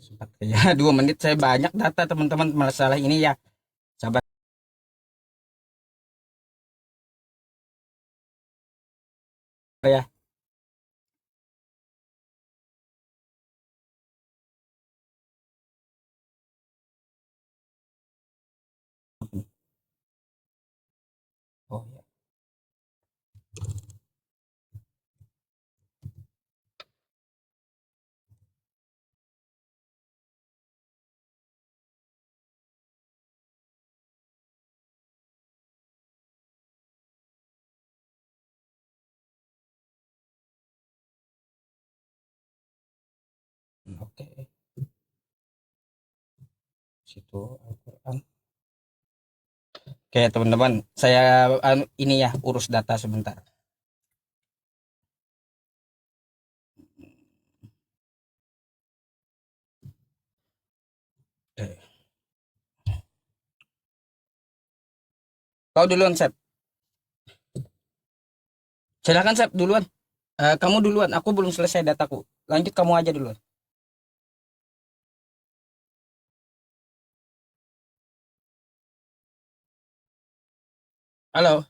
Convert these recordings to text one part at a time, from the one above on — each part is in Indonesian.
sempat ya 2 menit saya banyak data teman-teman masalah ini ya. Sabar ya. Oh ya. Oke. Situ Al-Qur'an. Oke, teman-teman, saya ini ya urus data sebentar. Eh, Kau duluan, Sep. Silakan, Sep, duluan. Kamu duluan, aku belum selesai dataku. Lanjut kamu aja duluan. Halo.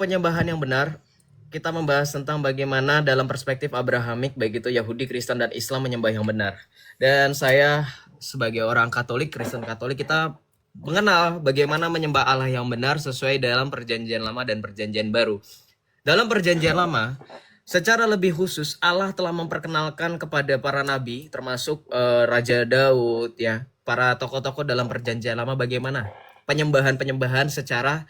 Penyembahan yang benar, kita membahas tentang bagaimana dalam perspektif Abrahamik, baik itu Yahudi, Kristen, dan Islam menyembah yang benar. Dan saya sebagai orang Katolik, Kristen Katolik, kita mengenal bagaimana menyembah Allah yang benar sesuai dalam perjanjian lama dan perjanjian baru. Dalam perjanjian lama, secara lebih khusus Allah telah memperkenalkan kepada para nabi, termasuk Raja Daud, ya, para tokoh-tokoh dalam perjanjian lama bagaimana penyembahan-penyembahan secara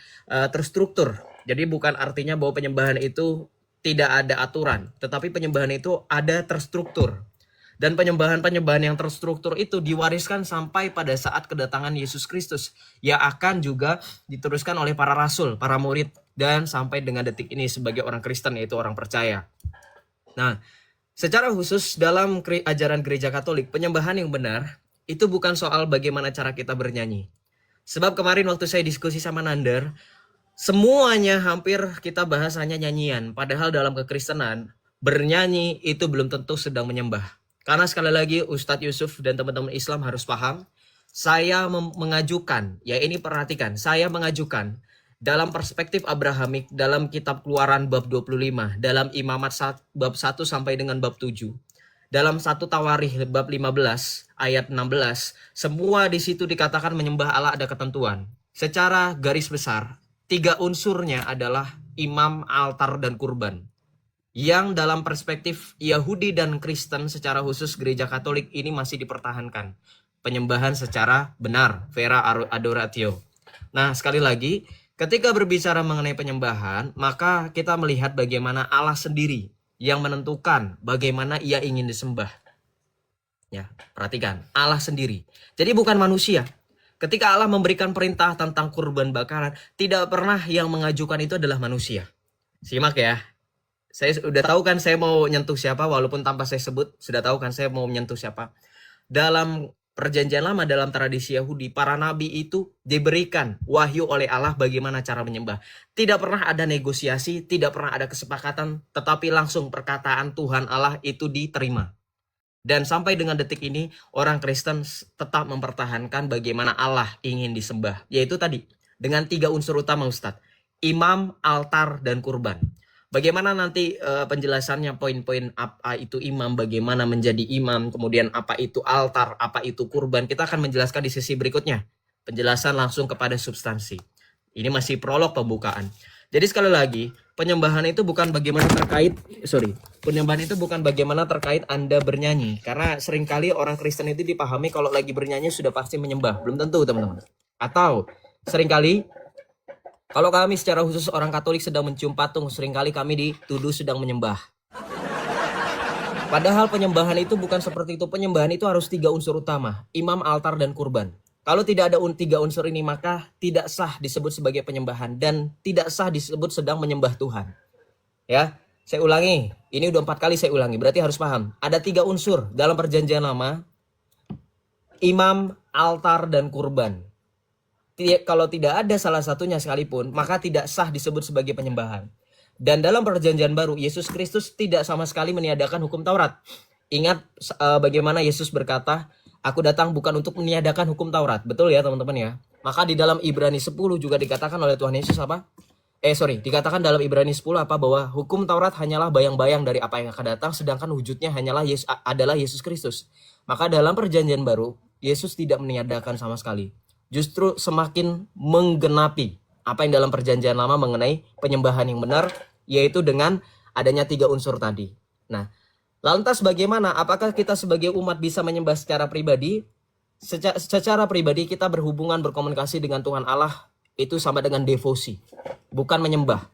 terstruktur. Jadi bukan artinya bahwa penyembahan itu tidak ada aturan, tetapi penyembahan itu ada terstruktur. Dan penyembahan-penyembahan yang terstruktur itu diwariskan sampai pada saat kedatangan Yesus Kristus, yang akan juga diteruskan oleh para rasul, para murid, dan sampai dengan detik ini sebagai orang Kristen, yaitu orang percaya. Nah, secara khusus dalam ajaran gereja Katolik, penyembahan yang benar itu bukan soal bagaimana cara kita bernyanyi. Sebab kemarin waktu saya diskusi sama Nander, semuanya hampir kita bahas hanya nyanyian. Padahal dalam kekristenan, bernyanyi itu belum tentu sedang menyembah. Karena sekali lagi Ustadz Yusuf dan teman-teman Islam harus paham, saya mengajukan, ya ini perhatikan, saya mengajukan dalam perspektif Abrahamik dalam kitab Keluaran bab 25, dalam Imamat bab 1 sampai dengan bab 7. Dalam 1 Tawarikh bab 15 ayat 16, semua di situ dikatakan menyembah Allah ada ketentuan. Secara garis besar, 3 unsurnya adalah imam, altar, dan kurban. Yang dalam perspektif Yahudi dan Kristen secara khusus gereja Katolik ini masih dipertahankan. Penyembahan secara benar, vera adoratio. Nah, sekali lagi, ketika berbicara mengenai penyembahan, maka kita melihat bagaimana Allah sendiri yang menentukan bagaimana ia ingin disembah. Ya, perhatikan, Allah sendiri. Jadi bukan manusia. Ketika Allah memberikan perintah tentang kurban bakaran, tidak pernah yang mengajukan itu adalah manusia. Simak ya. Saya sudah tahu kan saya mau nyentuh siapa, walaupun tanpa saya sebut, sudah tahu kan saya mau menyentuh siapa. Dalam perjanjian lama, dalam tradisi Yahudi, para nabi itu diberikan wahyu oleh Allah bagaimana cara menyembah. Tidak pernah ada negosiasi, tidak pernah ada kesepakatan, tetapi langsung perkataan Tuhan Allah itu diterima. Dan sampai dengan detik ini, orang Kristen tetap mempertahankan bagaimana Allah ingin disembah. Yaitu tadi, dengan 3 unsur utama Ustadz. Imam, altar, dan kurban. Bagaimana nanti penjelasannya, poin-poin apa itu imam, bagaimana menjadi imam, kemudian apa itu altar, apa itu kurban. Kita akan menjelaskan di sesi berikutnya. Penjelasan langsung kepada substansi. Ini masih prolog pembukaan. Jadi sekali lagi, penyembahan itu bukan bagaimana terkait Anda bernyanyi. Karena seringkali orang Kristen itu dipahami kalau lagi bernyanyi sudah pasti menyembah. Belum tentu, teman-teman. Atau seringkali kalau kami secara khusus orang Katolik sedang mencium patung, seringkali kami dituduh sedang menyembah. Padahal penyembahan itu bukan seperti itu. Penyembahan itu harus 3 unsur utama, imam, altar, dan kurban. Kalau tidak ada 3 unsur ini, maka tidak sah disebut sebagai penyembahan dan tidak sah disebut sedang menyembah Tuhan. Ya, saya ulangi. Ini udah 4 kali saya ulangi. Berarti harus paham. Ada 3 unsur dalam perjanjian lama, imam, altar, dan kurban. Kalau tidak ada salah satunya sekalipun, maka tidak sah disebut sebagai penyembahan. Dan dalam perjanjian baru, Yesus Kristus tidak sama sekali meniadakan hukum Taurat. Ingat bagaimana Yesus berkata, aku datang bukan untuk meniadakan hukum Taurat. Betul ya teman-teman ya. Maka di dalam Ibrani 10 juga dikatakan oleh Tuhan Yesus apa? Dikatakan dalam Ibrani 10 apa? Bahwa hukum Taurat hanyalah bayang-bayang dari apa yang akan datang, sedangkan wujudnya hanyalah adalah Yesus Kristus. Maka dalam perjanjian baru, Yesus tidak meniadakan sama sekali. Justru semakin menggenapi apa yang dalam perjanjian lama mengenai penyembahan yang benar, yaitu dengan adanya 3 unsur tadi. Nah, lantas bagaimana? Apakah kita sebagai umat bisa menyembah secara pribadi? Secara pribadi kita berhubungan, berkomunikasi dengan Tuhan Allah itu sama dengan devosi, bukan menyembah.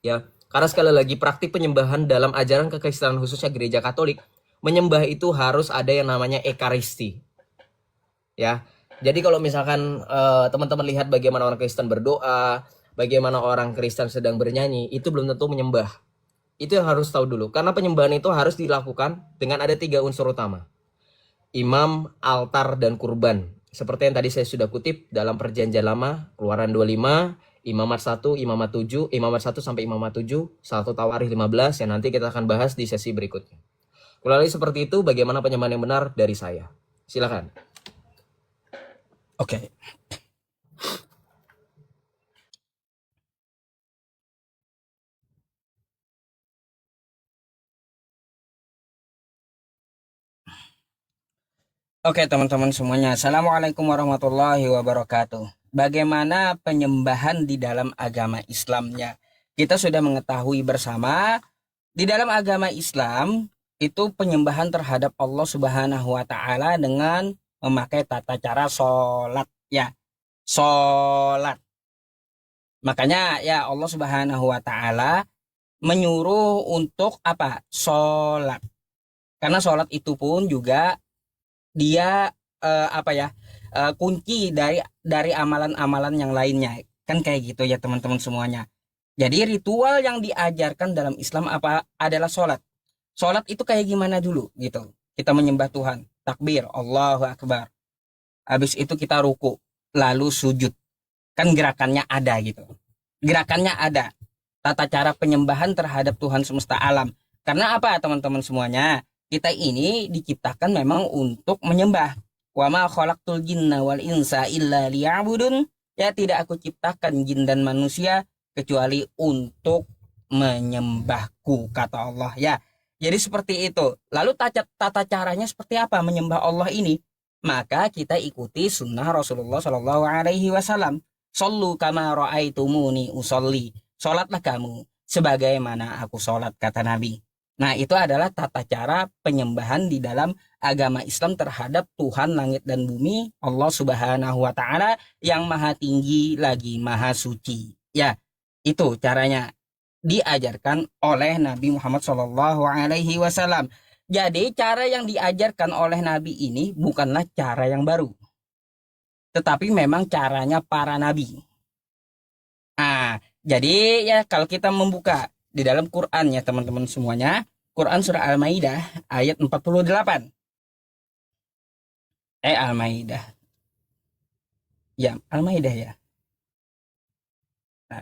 Ya, karena sekali lagi praktik penyembahan dalam ajaran kekristenan khususnya gereja Katolik, menyembah itu harus ada yang namanya ekaristi. Ya, jadi kalau misalkan teman-teman lihat bagaimana orang Kristen berdoa, bagaimana orang Kristen sedang bernyanyi, itu belum tentu menyembah. Itu yang harus tahu dulu. Karena penyembahan itu harus dilakukan dengan ada 3 unsur utama. Imam, altar, dan kurban. Seperti yang tadi saya sudah kutip dalam perjanjian lama, Keluaran 25, Imamat 1, Imamat 7, Imamat 1 sampai Imamat 7, 1 Tawarikh 15 yang nanti kita akan bahas di sesi berikutnya. Kurang lebih seperti itu bagaimana penyembahan yang benar dari saya. Silakan. Oke. Oke teman-teman semuanya, Assalamualaikum warahmatullahi wabarakatuh. Bagaimana penyembahan di dalam agama Islamnya? Kita sudah mengetahui bersama, di dalam agama Islam itu penyembahan terhadap Allah Subhanahu wa Ta'ala dengan memakai tata cara sholat, ya, sholat. Makanya ya Allah Subhanahu wa Ta'ala menyuruh untuk apa? Sholat. Karena sholat itu pun juga dia kunci dari amalan-amalan yang lainnya, kan kayak gitu ya teman-teman semuanya. Jadi ritual yang diajarkan dalam Islam adalah sholat itu kayak gimana dulu gitu. Kita menyembah Tuhan, takbir, Allahu Akbar, habis itu kita ruku, lalu sujud, kan gerakannya ada gitu, gerakannya ada, tata cara penyembahan terhadap Tuhan semesta alam. Karena apa teman-teman semuanya, kita ini diciptakan memang untuk menyembah. Wa ma khalaqtul jinna wal insa illa liya'budun. Ya, tidak aku ciptakan jin dan manusia kecuali untuk menyembahku, kata Allah ya. Jadi seperti itu. Lalu tata caranya seperti apa menyembah Allah ini? Maka kita ikuti sunnah Rasulullah Shallallahu Alaihi Wasallam. Sallu kama ra'aitumuni usolli. Sholatlah kamu sebagaimana aku sholat, kata Nabi. Nah, itu adalah tata cara penyembahan di dalam agama Islam terhadap Tuhan langit dan bumi, Allah Subhanahu wa Ta'ala yang maha tinggi lagi maha suci. Ya, itu caranya diajarkan oleh Nabi Muhammad Shallallahu Alaihi Wasallam. Jadi cara yang diajarkan oleh Nabi ini bukanlah cara yang baru, tetapi memang caranya para nabi. Nah, jadi ya kalau kita membuka di dalam Quran ya teman-teman semuanya, Quran surah Al-Maidah ayat 48. Al-Maidah. Ya, Al-Maidah ya. Nah,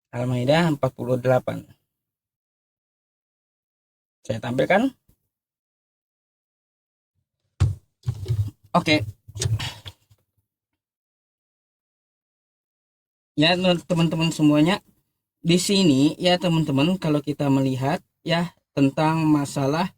Al-Maidah 48. Saya tampilkan. Oke. Ya teman-teman semuanya, di sini ya teman-teman kalau kita melihat ya tentang masalah,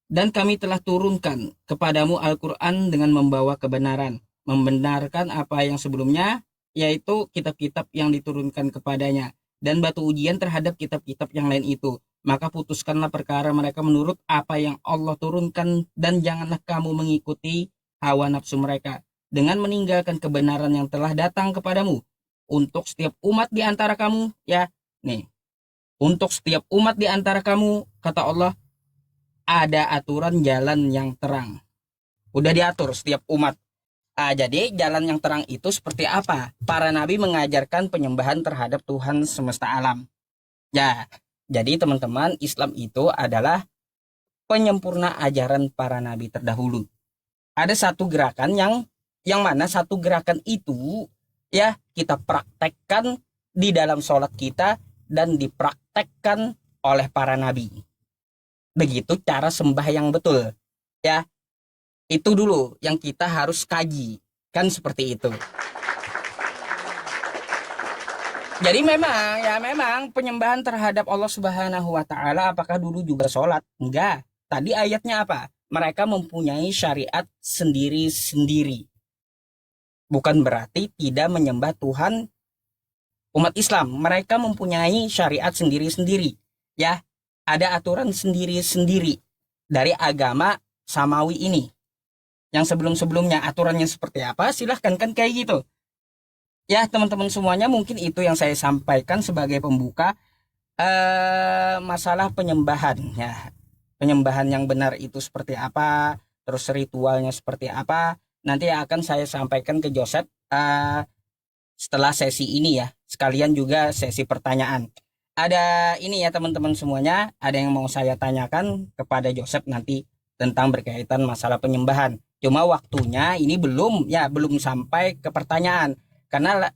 dan kami telah turunkan kepadamu Al-Quran dengan membawa kebenaran, membenarkan apa yang sebelumnya, yaitu kitab-kitab yang diturunkan kepadanya, dan batu ujian terhadap kitab-kitab yang lain itu. Maka putuskanlah perkara mereka menurut apa yang Allah turunkan, dan janganlah kamu mengikuti hawa nafsu mereka dengan meninggalkan kebenaran yang telah datang kepadamu. Untuk setiap umat di antara kamu, ya nih, untuk setiap umat di antara kamu, kata Allah, ada aturan jalan yang terang. Udah diatur setiap umat. Jadi jalan yang terang itu seperti apa? Para nabi mengajarkan penyembahan terhadap Tuhan semesta alam. Ya, jadi teman-teman, Islam itu adalah penyempurna ajaran para nabi terdahulu. Ada satu gerakan yang mana satu gerakan itu ya kita praktekkan di dalam sholat kita dan dipraktekkan oleh para nabi. begitu cara sembah yang betul. Ya, itu dulu yang kita harus kaji. Kan seperti itu. Jadi memang penyembahan terhadap Allah Subhanahu wa taala apakah dulu juga sholat? Enggak. Tadi ayatnya apa? Mereka mempunyai syariat sendiri-sendiri. Bukan berarti tidak menyembah Tuhan umat Islam. Mereka mempunyai syariat sendiri-sendiri. Ya, ada aturan sendiri-sendiri dari agama Samawi ini. Yang sebelum-sebelumnya aturannya seperti apa? Silahkan kan kayak gitu. Ya, teman-teman semuanya, mungkin itu yang saya sampaikan sebagai pembuka masalah penyembahan ya. Penyembahan yang benar itu seperti apa, terus ritualnya seperti apa. Nanti akan saya sampaikan ke Joseph setelah sesi ini ya. Sekalian juga sesi pertanyaan. Ada ini ya teman-teman semuanya, ada yang mau saya tanyakan kepada Joseph nanti tentang berkaitan masalah penyembahan. Cuma waktunya ini belum sampai ke pertanyaan. Karena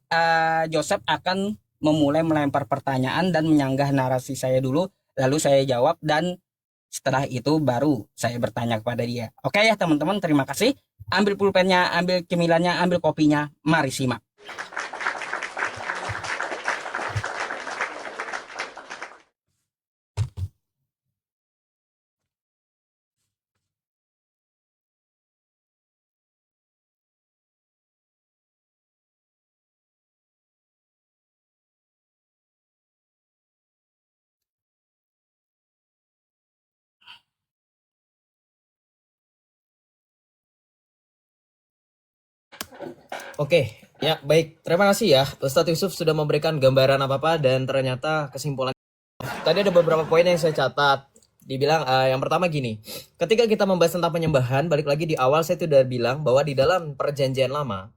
Joseph akan memulai melempar pertanyaan dan menyanggah narasi saya dulu, lalu saya jawab, dan setelah itu baru saya bertanya kepada dia. Oke ya teman-teman, terima kasih. Ambil pulpennya, ambil cemilannya, ambil kopinya, mari simak. Oke, ya baik. Terima kasih ya Ustadz Yusuf sudah memberikan gambaran apa-apa dan ternyata kesimpulan. Tadi ada beberapa poin yang saya catat. Dibilang yang pertama gini, ketika kita membahas tentang penyembahan, balik lagi di awal saya sudah bilang bahwa di dalam perjanjian lama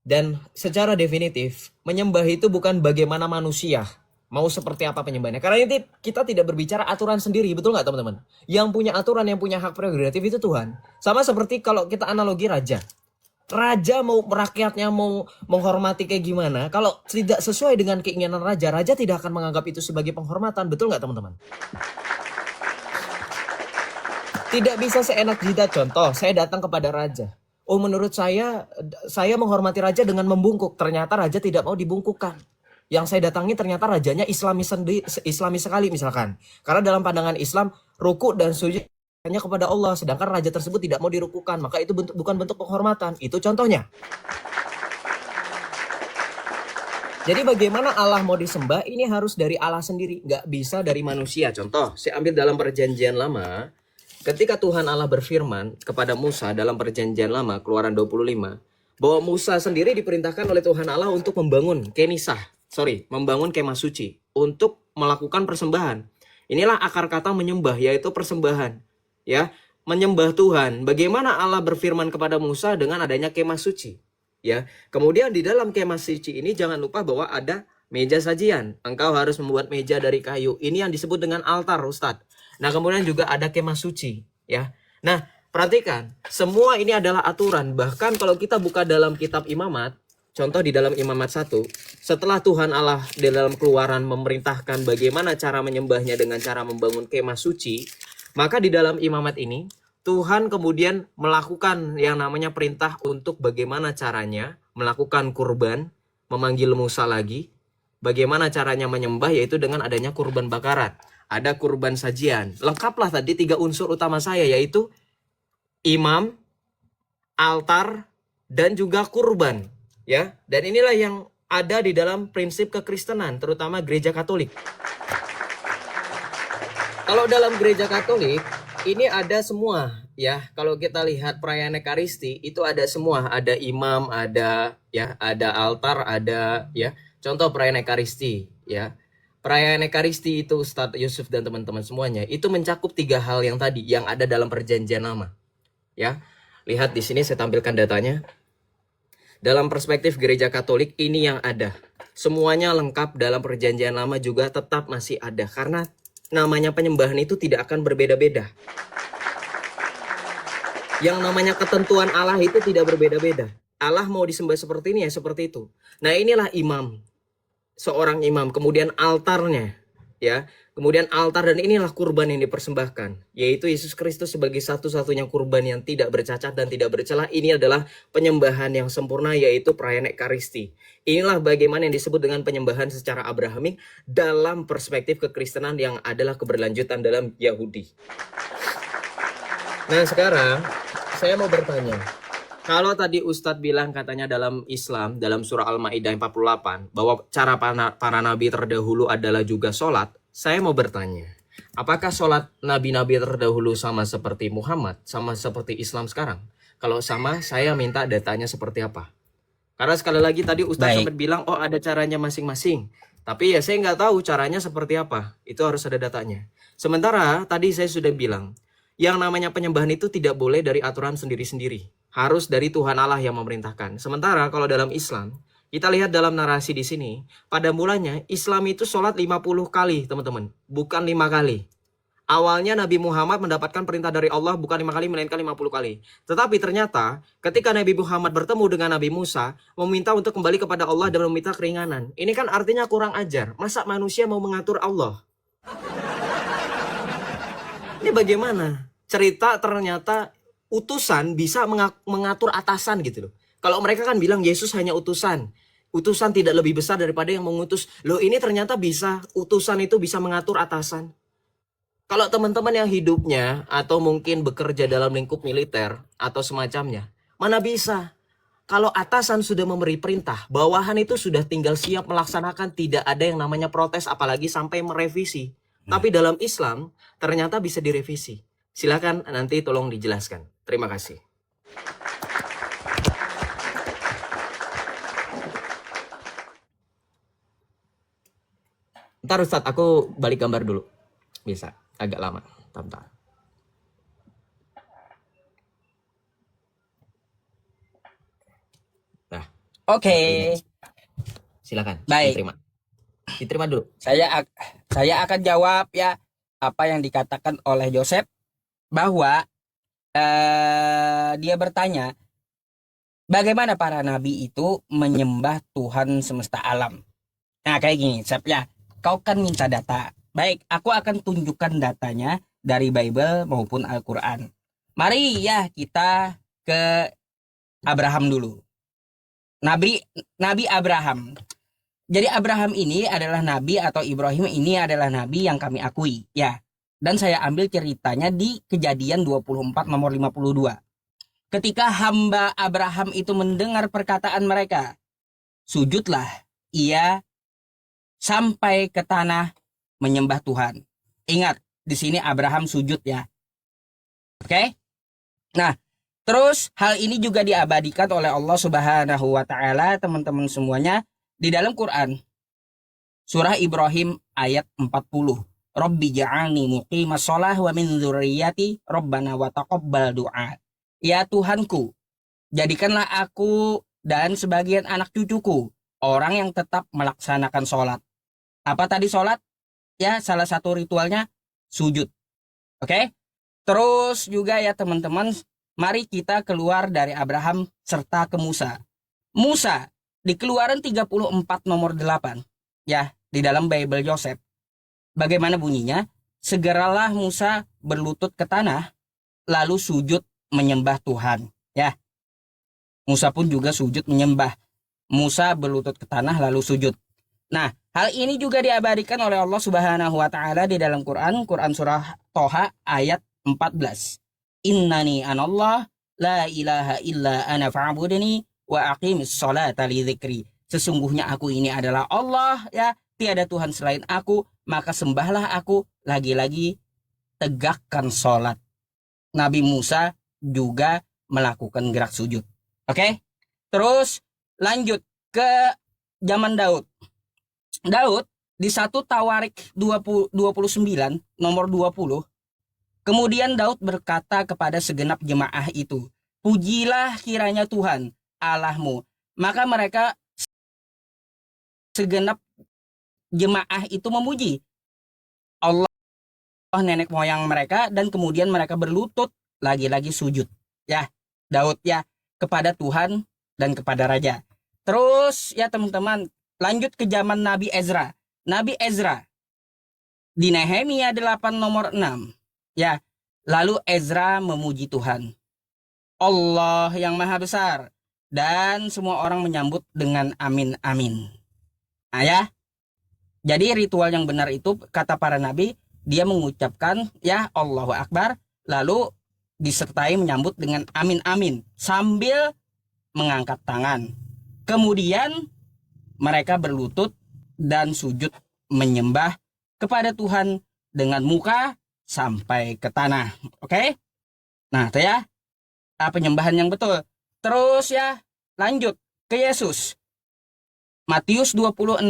dan secara definitif menyembah itu bukan bagaimana manusia mau seperti apa penyembahannya. Karena ini kita tidak berbicara aturan sendiri, betul nggak teman-teman? Yang punya aturan, yang punya hak prerogatif itu Tuhan. Sama seperti kalau kita analogi raja. Raja mau rakyatnya mau menghormati kayak gimana, kalau tidak sesuai dengan keinginan raja, raja tidak akan menganggap itu sebagai penghormatan, betul nggak teman-teman? Tidak bisa seenak jidat. Contoh, saya datang kepada raja. Oh, menurut saya menghormati raja dengan membungkuk. Ternyata raja tidak mau dibungkukkan. Yang saya datangi ternyata rajanya Islami sekali misalkan. Karena dalam pandangan Islam, ruku dan sujud hanya kepada Allah, sedangkan raja tersebut tidak mau dirukukan, maka itu bukan bentuk penghormatan. Itu contohnya. Jadi bagaimana Allah mau disembah, ini harus dari Allah sendiri, nggak bisa dari manusia. Contoh, saya ambil dalam perjanjian lama, ketika Tuhan Allah berfirman kepada Musa dalam perjanjian lama, Keluaran 25, bahwa Musa sendiri diperintahkan oleh Tuhan Allah untuk membangun membangun kemah suci, untuk melakukan persembahan. Inilah akar kata menyembah, yaitu persembahan. Ya, menyembah Tuhan. Bagaimana Allah berfirman kepada Musa dengan adanya kemah suci? Ya, kemudian di dalam kemah suci ini jangan lupa bahwa ada meja sajian. Engkau harus membuat meja dari kayu. Ini yang disebut dengan altar, Ustadz. Nah, kemudian juga ada kemah suci, ya. Nah, perhatikan, semua ini adalah aturan. Bahkan kalau kita buka dalam kitab Imamat, contoh di dalam Imamat 1, setelah Tuhan Allah di dalam Keluaran memerintahkan bagaimana cara menyembahnya dengan cara membangun kemah suci, maka di dalam Imamat ini Tuhan kemudian melakukan yang namanya perintah untuk bagaimana caranya melakukan kurban, memanggil Musa lagi, bagaimana caranya menyembah, yaitu dengan adanya kurban bakaran. Ada kurban sajian. Lengkaplah tadi 3 unsur utama saya, yaitu imam, altar, dan juga kurban. Ya, dan inilah yang ada di dalam prinsip kekristenan, terutama gereja Katolik. Kalau dalam gereja Katolik ini ada semua, ya. Kalau kita lihat perayaan Ekaristi itu ada semua, ada imam, ada altar, ada ya. Contoh perayaan Ekaristi, ya. Perayaan Ekaristi itu Ustadz Yusuf dan teman-teman semuanya itu mencakup 3 hal yang tadi yang ada dalam perjanjian lama. Ya. Lihat di sini saya tampilkan datanya. Dalam perspektif gereja Katolik ini yang ada. Semuanya lengkap dalam perjanjian lama juga tetap masih ada, karena namanya penyembahan itu tidak akan berbeda-beda. Yang namanya ketentuan Allah itu tidak berbeda-beda. Allah mau disembah seperti ini ya seperti itu. Nah, inilah imam. Seorang imam, kemudian altarnya, ya. Kemudian altar, dan inilah kurban yang dipersembahkan, yaitu Yesus Kristus sebagai satu-satunya kurban yang tidak bercacat dan tidak bercela. Ini adalah penyembahan yang sempurna, yaitu perayaan Ekaristi. Inilah bagaimana yang disebut dengan penyembahan secara Abrahamik dalam perspektif kekristenan yang adalah keberlanjutan dalam Yahudi. Nah sekarang saya mau bertanya, kalau tadi Ustadz bilang katanya dalam Islam, dalam surah Al-Ma'idah 48, bahwa cara para nabi terdahulu adalah juga sholat, saya mau bertanya, apakah sholat nabi-nabi terdahulu sama seperti Muhammad, sama seperti Islam sekarang? Kalau sama, saya minta datanya seperti apa? Karena sekali lagi tadi Ustadz Baik. sempat bilang, oh ada caranya masing-masing. Tapi ya saya nggak tahu caranya seperti apa. Itu harus ada datanya. Sementara tadi saya sudah bilang, yang namanya penyembahan itu tidak boleh dari aturan sendiri-sendiri. Harus dari Tuhan Allah yang memerintahkan. Sementara kalau dalam Islam, kita lihat dalam narasi di sini, pada mulanya Islam itu sholat 50 kali, teman-teman. Bukan 5 kali. Awalnya Nabi Muhammad mendapatkan perintah dari Allah bukan 5 kali, melainkan 50 kali. Tetapi ternyata ketika Nabi Muhammad bertemu dengan Nabi Musa, meminta untuk kembali kepada Allah dan meminta keringanan. Ini kan artinya kurang ajar. Masa manusia mau mengatur Allah? Ini bagaimana? Cerita ternyata utusan bisa mengatur atasan gitu loh. Kalau mereka kan bilang Yesus hanya utusan. Utusan tidak lebih besar daripada yang mengutus. Loh ini ternyata bisa, utusan itu bisa mengatur atasan. Kalau teman-teman yang hidupnya atau mungkin bekerja dalam lingkup militer atau semacamnya, mana bisa? Kalau atasan sudah memberi perintah, bawahan itu sudah tinggal siap melaksanakan, tidak ada yang namanya protes apalagi sampai merevisi. Tapi dalam Islam ternyata bisa direvisi. Silakan nanti tolong dijelaskan. Terima kasih. Ntar Ustadz, aku balik gambar dulu. Bisa, agak lama. Bentar. Nah, Oke. silakan. Baik. Diterima dulu. Saya akan jawab ya apa yang dikatakan oleh Joseph, bahwa dia bertanya bagaimana para nabi itu menyembah Tuhan semesta alam. Nah kayak gini, Sep ya, kau kan minta data. Baik, aku akan tunjukkan datanya dari Bible maupun Al-Quran. Mari ya kita ke Abraham dulu. Nabi Abraham. Jadi Abraham ini adalah nabi, atau Ibrahim ini adalah nabi yang kami akui ya. Dan saya ambil ceritanya di Kejadian 24 nomor 52. Ketika hamba Abraham itu mendengar perkataan mereka, sujudlah ia sampai ke tanah menyembah Tuhan. Ingat, di sini Abraham sujud ya. Oke? Nah, terus hal ini juga diabadikan oleh Allah Subhanahu wa taala, teman-teman semuanya, di dalam Quran. Surah Ibrahim ayat 40. Rabbi ja'alni muqimas shalah wa min dzurriyyati rabbana wa taqabbal du'a. Ya Tuhanku, jadikanlah aku dan sebagian anak cucuku orang yang tetap melaksanakan sholat. Apa tadi sholat? Ya, salah satu ritualnya sujud. Oke? Terus juga ya teman-teman, mari kita keluar dari Abraham serta ke Musa. Musa di Keluaran 34 nomor 8 ya, di dalam Bible Joseph. Bagaimana bunyinya? Segeralah Musa berlutut ke tanah lalu sujud menyembah Tuhan ya. Musa pun juga sujud menyembah. Musa berlutut ke tanah lalu sujud. Nah, hal ini juga diabadikan oleh Allah Subhanahu wa taala di dalam Quran surah Toha ayat 14. Innani anallah la ilaha illa ana fa'budni wa aqimis sholata li dzikri. Sesungguhnya aku ini adalah Allah ya, tiada Tuhan selain aku, maka sembahlah aku, lagi-lagi tegakkan sholat. Nabi Musa juga melakukan gerak sujud. Oke? Terus lanjut ke zaman Daud. Daud di 1 Tawarik 29 nomor 20. Kemudian Daud berkata kepada segenap jemaah itu, pujilah kiranya Tuhan Allahmu. Maka mereka segenap jemaah itu memuji Allah nenek moyang mereka, dan kemudian mereka berlutut lagi-lagi sujud ya, Daud ya, kepada Tuhan dan kepada raja. Terus ya teman-teman, lanjut ke zaman Nabi Ezra. Nabi Ezra Di Nehemia 8 nomor 6. Ya, lalu Ezra memuji Tuhan. Allah yang maha besar. Dan semua orang menyambut dengan amin amin. Nah ya, jadi ritual yang benar itu kata para nabi, dia mengucapkan ya Allahu Akbar, lalu disertai menyambut dengan amin amin sambil mengangkat tangan. Kemudian mereka berlutut dan sujud menyembah kepada Tuhan dengan muka sampai ke tanah. Oke? Nah, itu ya penyembahan yang betul. Terus ya, lanjut ke Yesus. Matius 26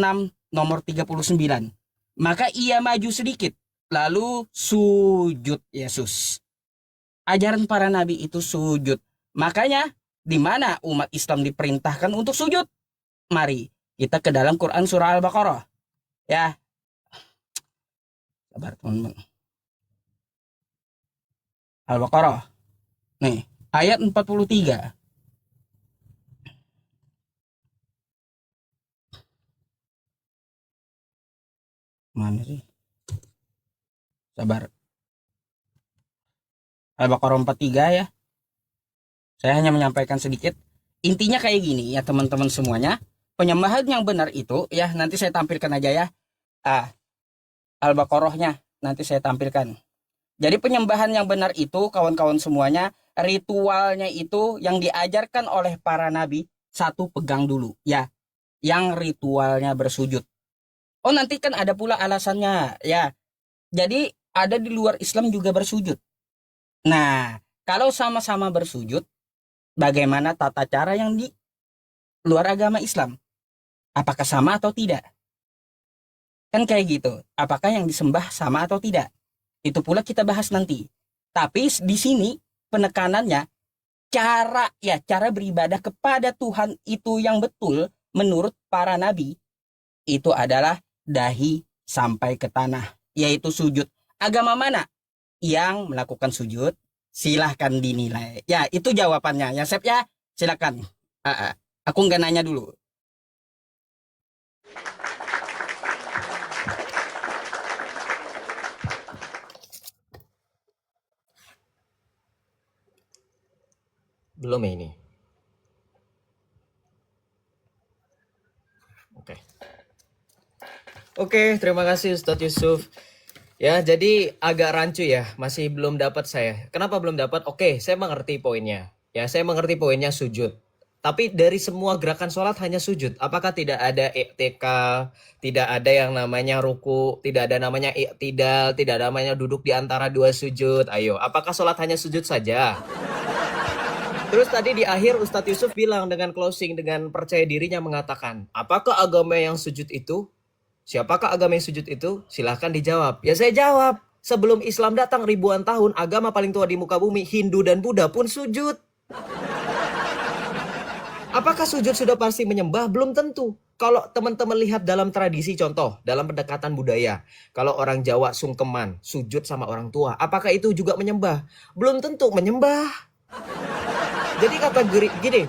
nomor 39. Maka ia maju sedikit, lalu sujud Yesus. Ajaran para nabi itu sujud. Makanya, di mana umat Islam diperintahkan untuk sujud? Mari kita ke dalam Quran surah Al-Baqarah. Ya. Sabar teman-teman. Al-Baqarah. Nih, ayat 43. Mana sih? Sabar. Al-Baqarah 43 ya. Saya hanya menyampaikan sedikit. Intinya kayak gini ya teman-teman semuanya. Penyembahan yang benar itu ya nanti saya tampilkan aja ya. Al-Baqarahnya nanti saya tampilkan. Jadi penyembahan yang benar itu kawan-kawan semuanya, ritualnya itu yang diajarkan oleh para nabi, satu pegang dulu ya. Yang ritualnya bersujud. Oh nanti kan ada pula alasannya ya. Jadi ada di luar Islam juga bersujud. Nah, kalau sama-sama bersujud, bagaimana tata cara yang di luar agama Islam? Apakah sama atau tidak? Kan kayak gitu. Apakah yang disembah sama atau tidak? Itu pula kita bahas nanti. Tapi di sini penekanannya cara beribadah kepada Tuhan itu yang betul menurut para nabi itu adalah dahi sampai ke tanah, yaitu sujud. Agama mana yang melakukan sujud? Silahkan dinilai. Ya, itu jawabannya. Ya, Sep ya, silakan. Aku nggak nanya dulu. Belum ya ini. Oke, terima kasih Ustadz Yusuf. Ya, jadi agak rancu ya, masih belum dapat saya. Kenapa belum dapat? Oke, saya mengerti poinnya. Ya, saya mengerti poinnya sujud. Tapi dari semua gerakan sholat hanya sujud. Apakah tidak ada i'tikal, tidak ada yang namanya ruku, tidak ada namanya i'tidal, tidak ada namanya duduk di antara dua sujud? Ayo, apakah sholat hanya sujud saja? Terus tadi di akhir Ustadz Yusuf bilang dengan closing, dengan percaya dirinya mengatakan, apakah agama yang sujud itu? Siapakah agama yang sujud itu? Silahkan dijawab. Ya saya jawab. Sebelum Islam datang ribuan tahun, agama paling tua di muka bumi, Hindu dan Buddha pun sujud. Apakah sujud sudah pasti menyembah? Belum tentu. Kalau teman-teman lihat dalam tradisi contoh, dalam pendekatan budaya. Kalau orang Jawa sungkeman, sujud sama orang tua. Apakah itu juga menyembah? Belum tentu menyembah. Jadi kategori gini,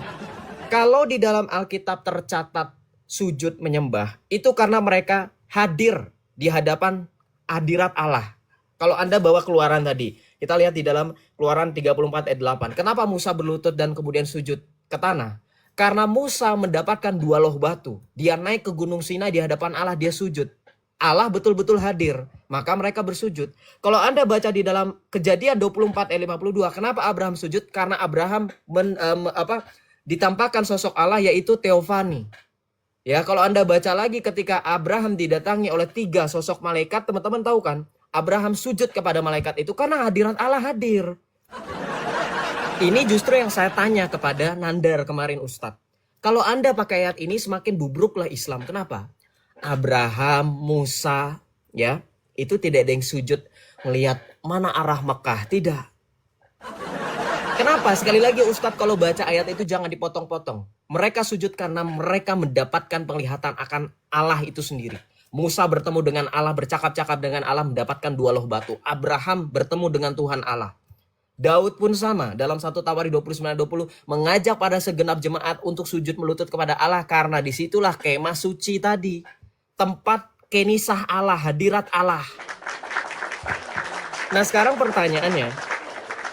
kalau di dalam Alkitab tercatat sujud menyembah, itu karena mereka hadir di hadapan hadirat Allah. Kalau Anda bawa keluaran tadi, kita lihat di dalam keluaran 34 ayat 8. Kenapa Musa berlutut dan kemudian sujud ke tanah? Karena Musa mendapatkan 2 loh batu. Dia naik ke gunung Sinai di hadapan Allah, dia sujud. Allah betul-betul hadir, maka mereka bersujud. Kalau Anda baca di dalam Kejadian 24 ayat 52, kenapa Abraham sujud? Karena Abraham ditampakkan sosok Allah yaitu teofani. Ya, kalau Anda baca lagi ketika Abraham didatangi oleh 3 sosok malaikat, teman-teman tahu kan? Abraham sujud kepada malaikat itu karena hadirat Allah hadir. Ini justru yang saya tanya kepada Nandar kemarin Ustadz. Kalau Anda pakai ayat ini semakin bubruklah Islam. Kenapa? Abraham, Musa, ya, itu tidak ada yang sujud melihat mana arah Mekah, tidak. Kenapa? Sekali lagi Ustadz kalau baca ayat itu jangan dipotong-potong. Mereka sujud karena mereka mendapatkan penglihatan akan Allah itu sendiri. Musa bertemu dengan Allah, bercakap-cakap dengan Allah, mendapatkan 2 loh batu. Abraham bertemu dengan Tuhan Allah. Daud pun sama, dalam 1 Tawari 29-20 mengajak pada segenap jemaat untuk sujud melutut kepada Allah karena disitulah kemah suci tadi. Tempat kenisah Allah, hadirat Allah. Nah, sekarang pertanyaannya,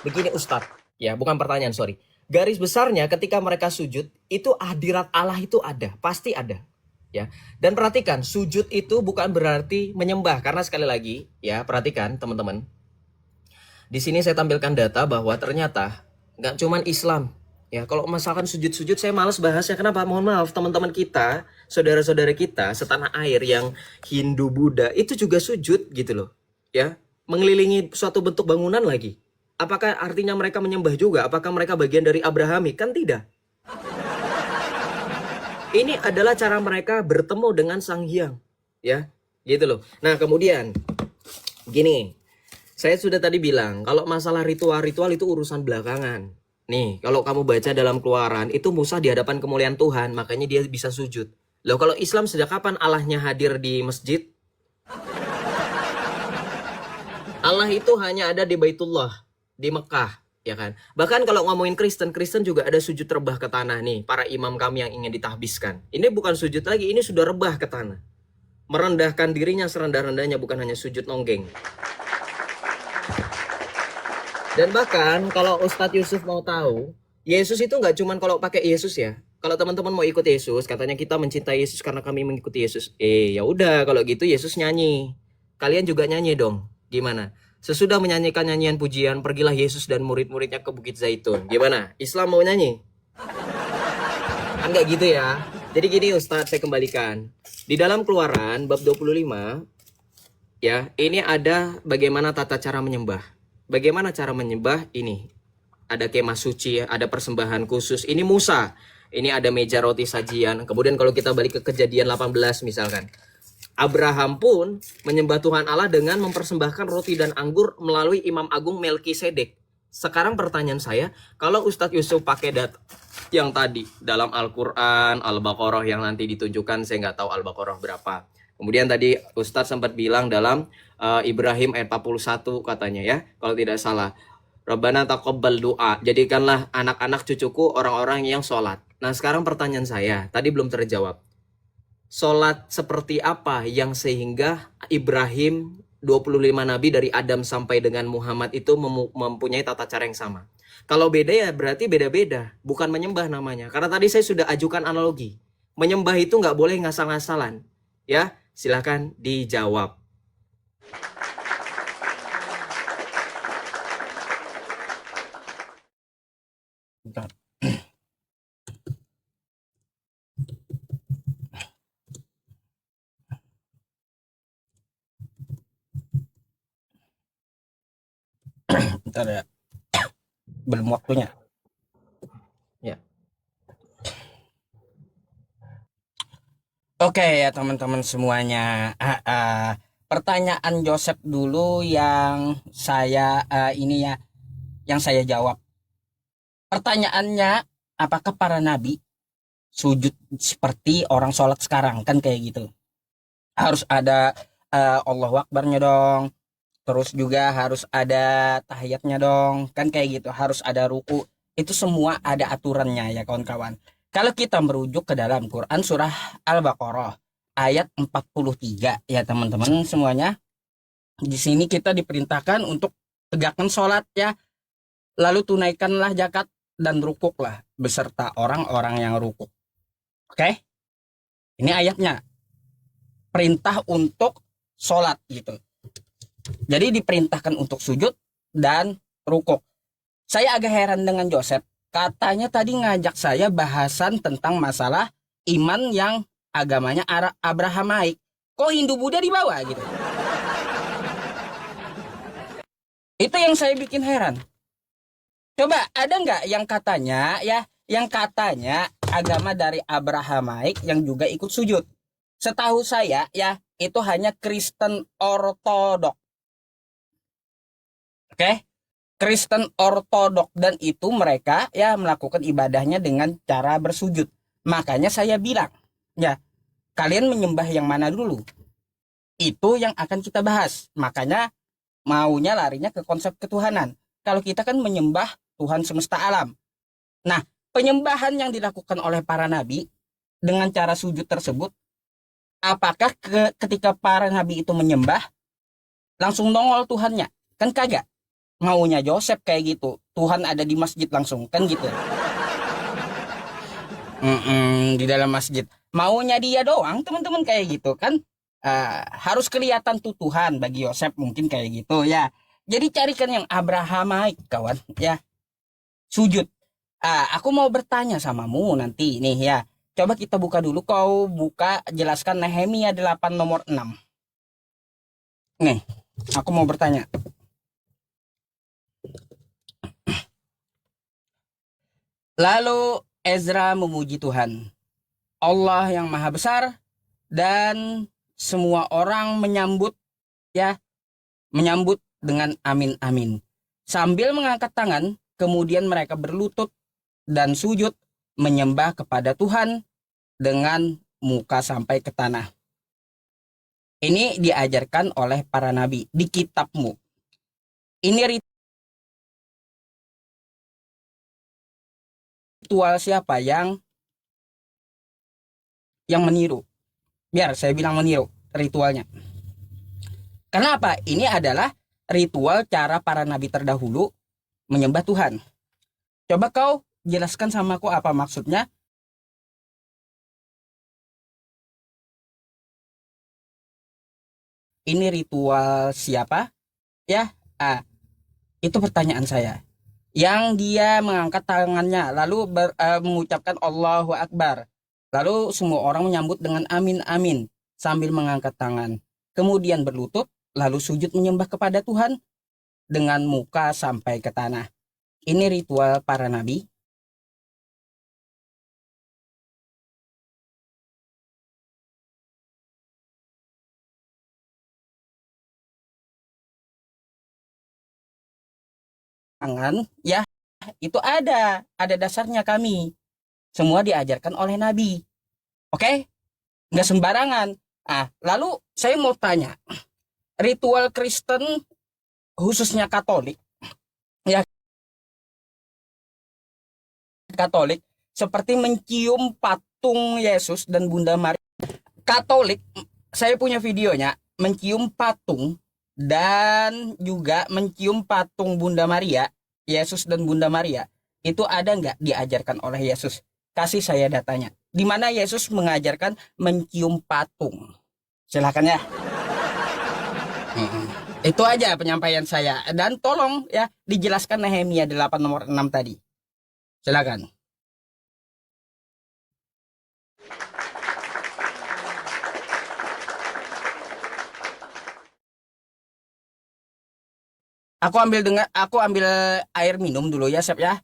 begini Ustadz, ya bukan pertanyaan, sorry. Garis besarnya ketika mereka sujud, itu hadirat Allah itu ada, pasti ada. Ya. Dan perhatikan, sujud itu bukan berarti menyembah, karena sekali lagi, ya perhatikan teman-teman. Di sini saya tampilkan data bahwa ternyata nggak cuman Islam. Ya, kalau misalkan sujud-sujud saya males bahasnya. Kenapa? Mohon maaf, teman-teman kita, saudara-saudara kita setanah air yang Hindu, Buddha itu juga sujud gitu loh. Ya, mengelilingi suatu bentuk bangunan lagi. Apakah artinya mereka menyembah juga? Apakah mereka bagian dari Abrahamik? Kan tidak. Ini adalah cara mereka bertemu dengan Sang Hyang. Ya, gitu loh. Nah, kemudian gini, saya sudah tadi bilang, kalau masalah ritual-ritual itu urusan belakangan. Nih, kalau kamu baca dalam Keluaran, itu Musa di hadapan kemuliaan Tuhan, makanya dia bisa sujud. Loh, kalau Islam sejak kapan Allahnya hadir di masjid? Allah itu hanya ada di Baitullah, di Mekah, ya kan? Bahkan kalau ngomongin Kristen, Kristen juga ada sujud rebah ke tanah nih, para imam kami yang ingin ditahbiskan. Ini bukan sujud lagi, ini sudah rebah ke tanah. Merendahkan dirinya serendah-rendahnya, bukan hanya sujud nonggeng. Dan bahkan kalau Ustadz Yusuf mau tahu, Yesus itu nggak cuman kalau pakai Yesus ya. Kalau teman-teman mau ikut Yesus, katanya kita mencintai Yesus karena kami mengikuti Yesus. Ya udah, kalau gitu Yesus nyanyi. Kalian juga nyanyi dong. Gimana? Sesudah menyanyikan nyanyian pujian, pergilah Yesus dan murid-muridnya ke Bukit Zaitun. Gimana? Islam mau nyanyi? Enggak gitu ya. Jadi gini Ustadz, saya kembalikan. Di dalam Keluaran bab 25, ya, ini ada bagaimana tata cara menyembah. Bagaimana cara menyembah ini? Ada kemah suci, ada persembahan khusus. Ini Musa. Ini ada meja roti sajian. Kemudian kalau kita balik ke Kejadian 18 misalkan. Abraham pun menyembah Tuhan Allah dengan mempersembahkan roti dan anggur melalui Imam Agung Melkisedek. Sekarang pertanyaan saya, kalau Ustadz Yusuf pakai data yang tadi dalam Al-Quran, Al-Baqarah yang nanti ditunjukkan, saya nggak tahu Al-Baqarah berapa. Kemudian tadi Ustadz sempat bilang dalam Ibrahim ayat 41 katanya ya, kalau tidak salah. Rabbana taqabbal doa, jadikanlah anak-anak cucuku orang-orang yang sholat. Nah sekarang pertanyaan saya, tadi belum terjawab. Sholat seperti apa yang sehingga Ibrahim 25 nabi dari Adam sampai dengan Muhammad itu mempunyai tata cara yang sama. Kalau beda ya berarti beda-beda, bukan menyembah namanya. Karena tadi saya sudah ajukan analogi. Menyembah itu nggak boleh ngasal-ngasalan. Ya, silahkan dijawab. Bentar. Bentar ya. Belum waktunya. Ya. Oke ya teman-teman semuanya. Pertanyaan Joseph dulu yang saya ini ya, yang saya jawab. Pertanyaannya, apakah para nabi sujud seperti orang sholat sekarang? Kan kayak gitu. Harus ada Allahu Akbarnya dong. Terus juga harus ada tahiyatnya dong. Kan kayak gitu. Harus ada ruku. Itu semua ada aturannya ya kawan-kawan. Kalau kita merujuk ke dalam Quran surah Al-Baqarah ayat 43 ya teman-teman semuanya. Di sini kita diperintahkan untuk tegakkan sholat ya. Lalu tunaikanlah zakat dan rukuklah beserta orang-orang yang rukuk. Oke? Ini ayatnya. Perintah untuk sholat gitu. Jadi diperintahkan untuk sujud dan rukuk. Saya agak heran dengan Joseph. Katanya tadi ngajak saya bahasan tentang masalah iman yang agamanya Abrahamaik. Kok Hindu Buddha dibawa gitu? Itu yang saya bikin heran. Coba ada nggak yang katanya ya, yang katanya agama dari Abrahamaik yang juga ikut sujud? Setahu saya ya, itu hanya Kristen Ortodok. Oke? Kristen Ortodok, dan itu mereka ya melakukan ibadahnya dengan cara bersujud. Makanya saya bilang, ya, kalian menyembah yang mana dulu? Itu yang akan kita bahas. Makanya maunya larinya ke konsep ketuhanan. Kalau kita kan menyembah Tuhan semesta alam. Nah, penyembahan yang dilakukan oleh para nabi dengan cara sujud tersebut, apakah ketika para nabi itu menyembah langsung nongol Tuhannya? Kan kagak. Maunya Joseph kayak gitu. Tuhan ada di masjid langsung, kan gitu. Di dalam masjid. Maunya dia doang, teman-teman kayak gitu kan. Harus kelihatan tuh Tuhan bagi Yosef mungkin kayak gitu ya. Jadi carikan yang Abrahamaik kawan ya. Sujud. Aku mau bertanya samamu nanti nih ya. Coba kita buka dulu, kau buka jelaskan Nehemia 8 nomor 6. Nih, aku mau bertanya. Lalu Ezra memuji Tuhan, Allah yang maha besar, dan semua orang menyambut ya, menyambut dengan amin amin. Sambil mengangkat tangan, kemudian mereka berlutut dan sujud menyembah kepada Tuhan dengan muka sampai ke tanah. Ini diajarkan oleh para nabi di kitabmu. Ini ritual siapa yang meniru? Biar saya bilang meniru ritualnya. Karena apa? Ini adalah ritual cara para nabi terdahulu menyembah Tuhan. Coba kau jelaskan sama aku apa maksudnya. Ini ritual siapa? Ya, itu pertanyaan saya. Yang dia mengangkat tangannya lalu mengucapkan Allahu Akbar. Lalu semua orang menyambut dengan amin amin sambil mengangkat tangan. Kemudian berlutut lalu sujud menyembah kepada Tuhan dengan muka sampai ke tanah. Ini ritual para nabi. Tangan ya, itu ada dasarnya kami. Semua diajarkan oleh nabi. Oke? Nggak sembarangan. Lalu saya mau tanya, ritual Kristen khususnya Katolik, ya Katolik seperti mencium patung Yesus dan Bunda Maria. Katolik, saya punya videonya, mencium patung dan juga mencium patung Bunda Maria, Yesus dan Bunda Maria. Itu ada nggak diajarkan oleh Yesus? Kasih saya datanya. Di mana Yesus mengajarkan mencium patung? Silakan ya. Itu aja penyampaian saya. Dan tolong ya dijelaskan Nehemia 8 nomor 6 tadi. Silakan. Aku ambil air minum dulu ya, Sep ya.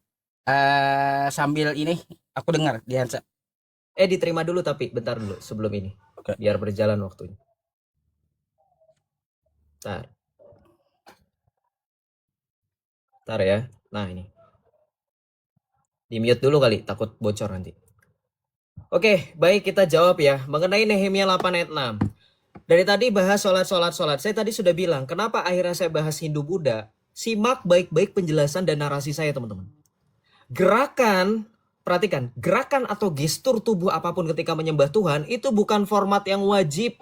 Sambil ini aku dengar di handset. Diterima dulu tapi bentar dulu sebelum ini. Oke. Biar berjalan waktunya. Ntar ya. Nah ini. Di mute dulu kali, takut bocor nanti. Oke, baik kita jawab ya. Mengenai Nehemia 8 ayat 6. Dari tadi bahas sholat. Saya tadi sudah bilang, kenapa akhirnya saya bahas Hindu Buddha? Simak baik-baik penjelasan dan narasi saya teman-teman. Gerakan, perhatikan, gerakan atau gestur tubuh apapun ketika menyembah Tuhan, itu bukan format yang wajib.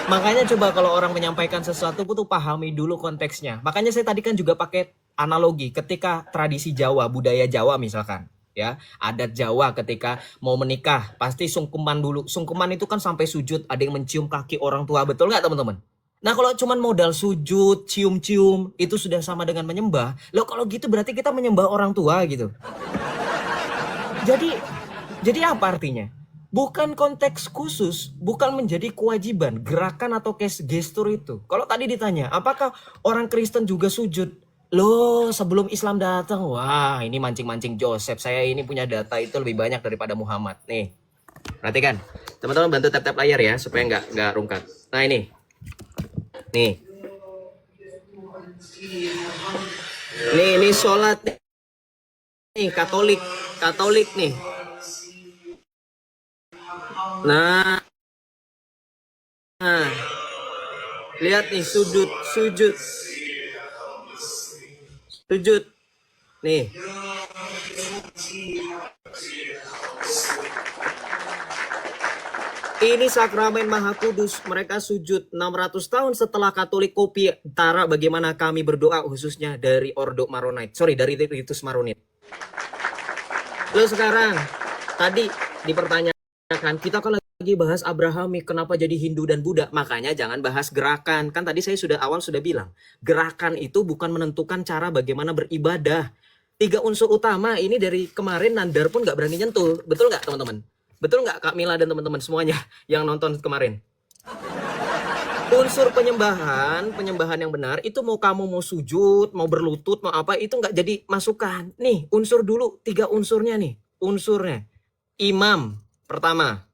Makanya coba kalau orang menyampaikan sesuatu tuh pahami dulu konteksnya. Makanya saya tadi kan juga pakai analogi ketika tradisi Jawa, budaya Jawa misalkan. Ya, adat Jawa ketika mau menikah pasti sungkeman dulu. Sungkeman itu kan sampai sujud, ada yang mencium kaki orang tua, betul nggak teman-teman? Nah kalau cuman modal sujud, cium-cium, itu sudah sama dengan menyembah. Loh kalau gitu berarti kita menyembah orang tua gitu. Jadi apa artinya? Bukan konteks khusus, bukan menjadi kewajiban gerakan atau gestur itu. Kalau tadi ditanya, apakah orang Kristen juga sujud? Loh, sebelum Islam datang, wah ini mancing-mancing Joseph. Saya ini punya data itu lebih banyak daripada Muhammad. Nih, perhatikan. Teman-teman bantu tap-tap layar ya, supaya nggak rungkat. Nah ini, nih, ini sholat nih, Katolik nih. Nah, lihat nih sujud. Nih. Ini sakramen Maha Kudus. Mereka sujud 600 tahun setelah Katolik kopi tara bagaimana kami berdoa khususnya dari Ordo Maronite. Sorry, dari Ritus Maronit. Lo sekarang, tadi dipertanyakan, kita kan lagi bahas Abrahamik, kenapa jadi Hindu dan Buddha? Makanya jangan bahas gerakan. Kan tadi saya sudah bilang, gerakan itu bukan menentukan cara bagaimana beribadah. 3 unsur utama ini dari kemarin Nandar pun nggak berani nyentuh. Betul nggak teman-teman? Betul nggak Kak Mila dan teman-teman semuanya yang nonton kemarin? Unsur penyembahan yang benar itu mau kamu mau sujud, mau berlutut, mau apa itu nggak jadi masukan. Nih unsur dulu, 3 unsurnya nih. Unsurnya, imam pertama,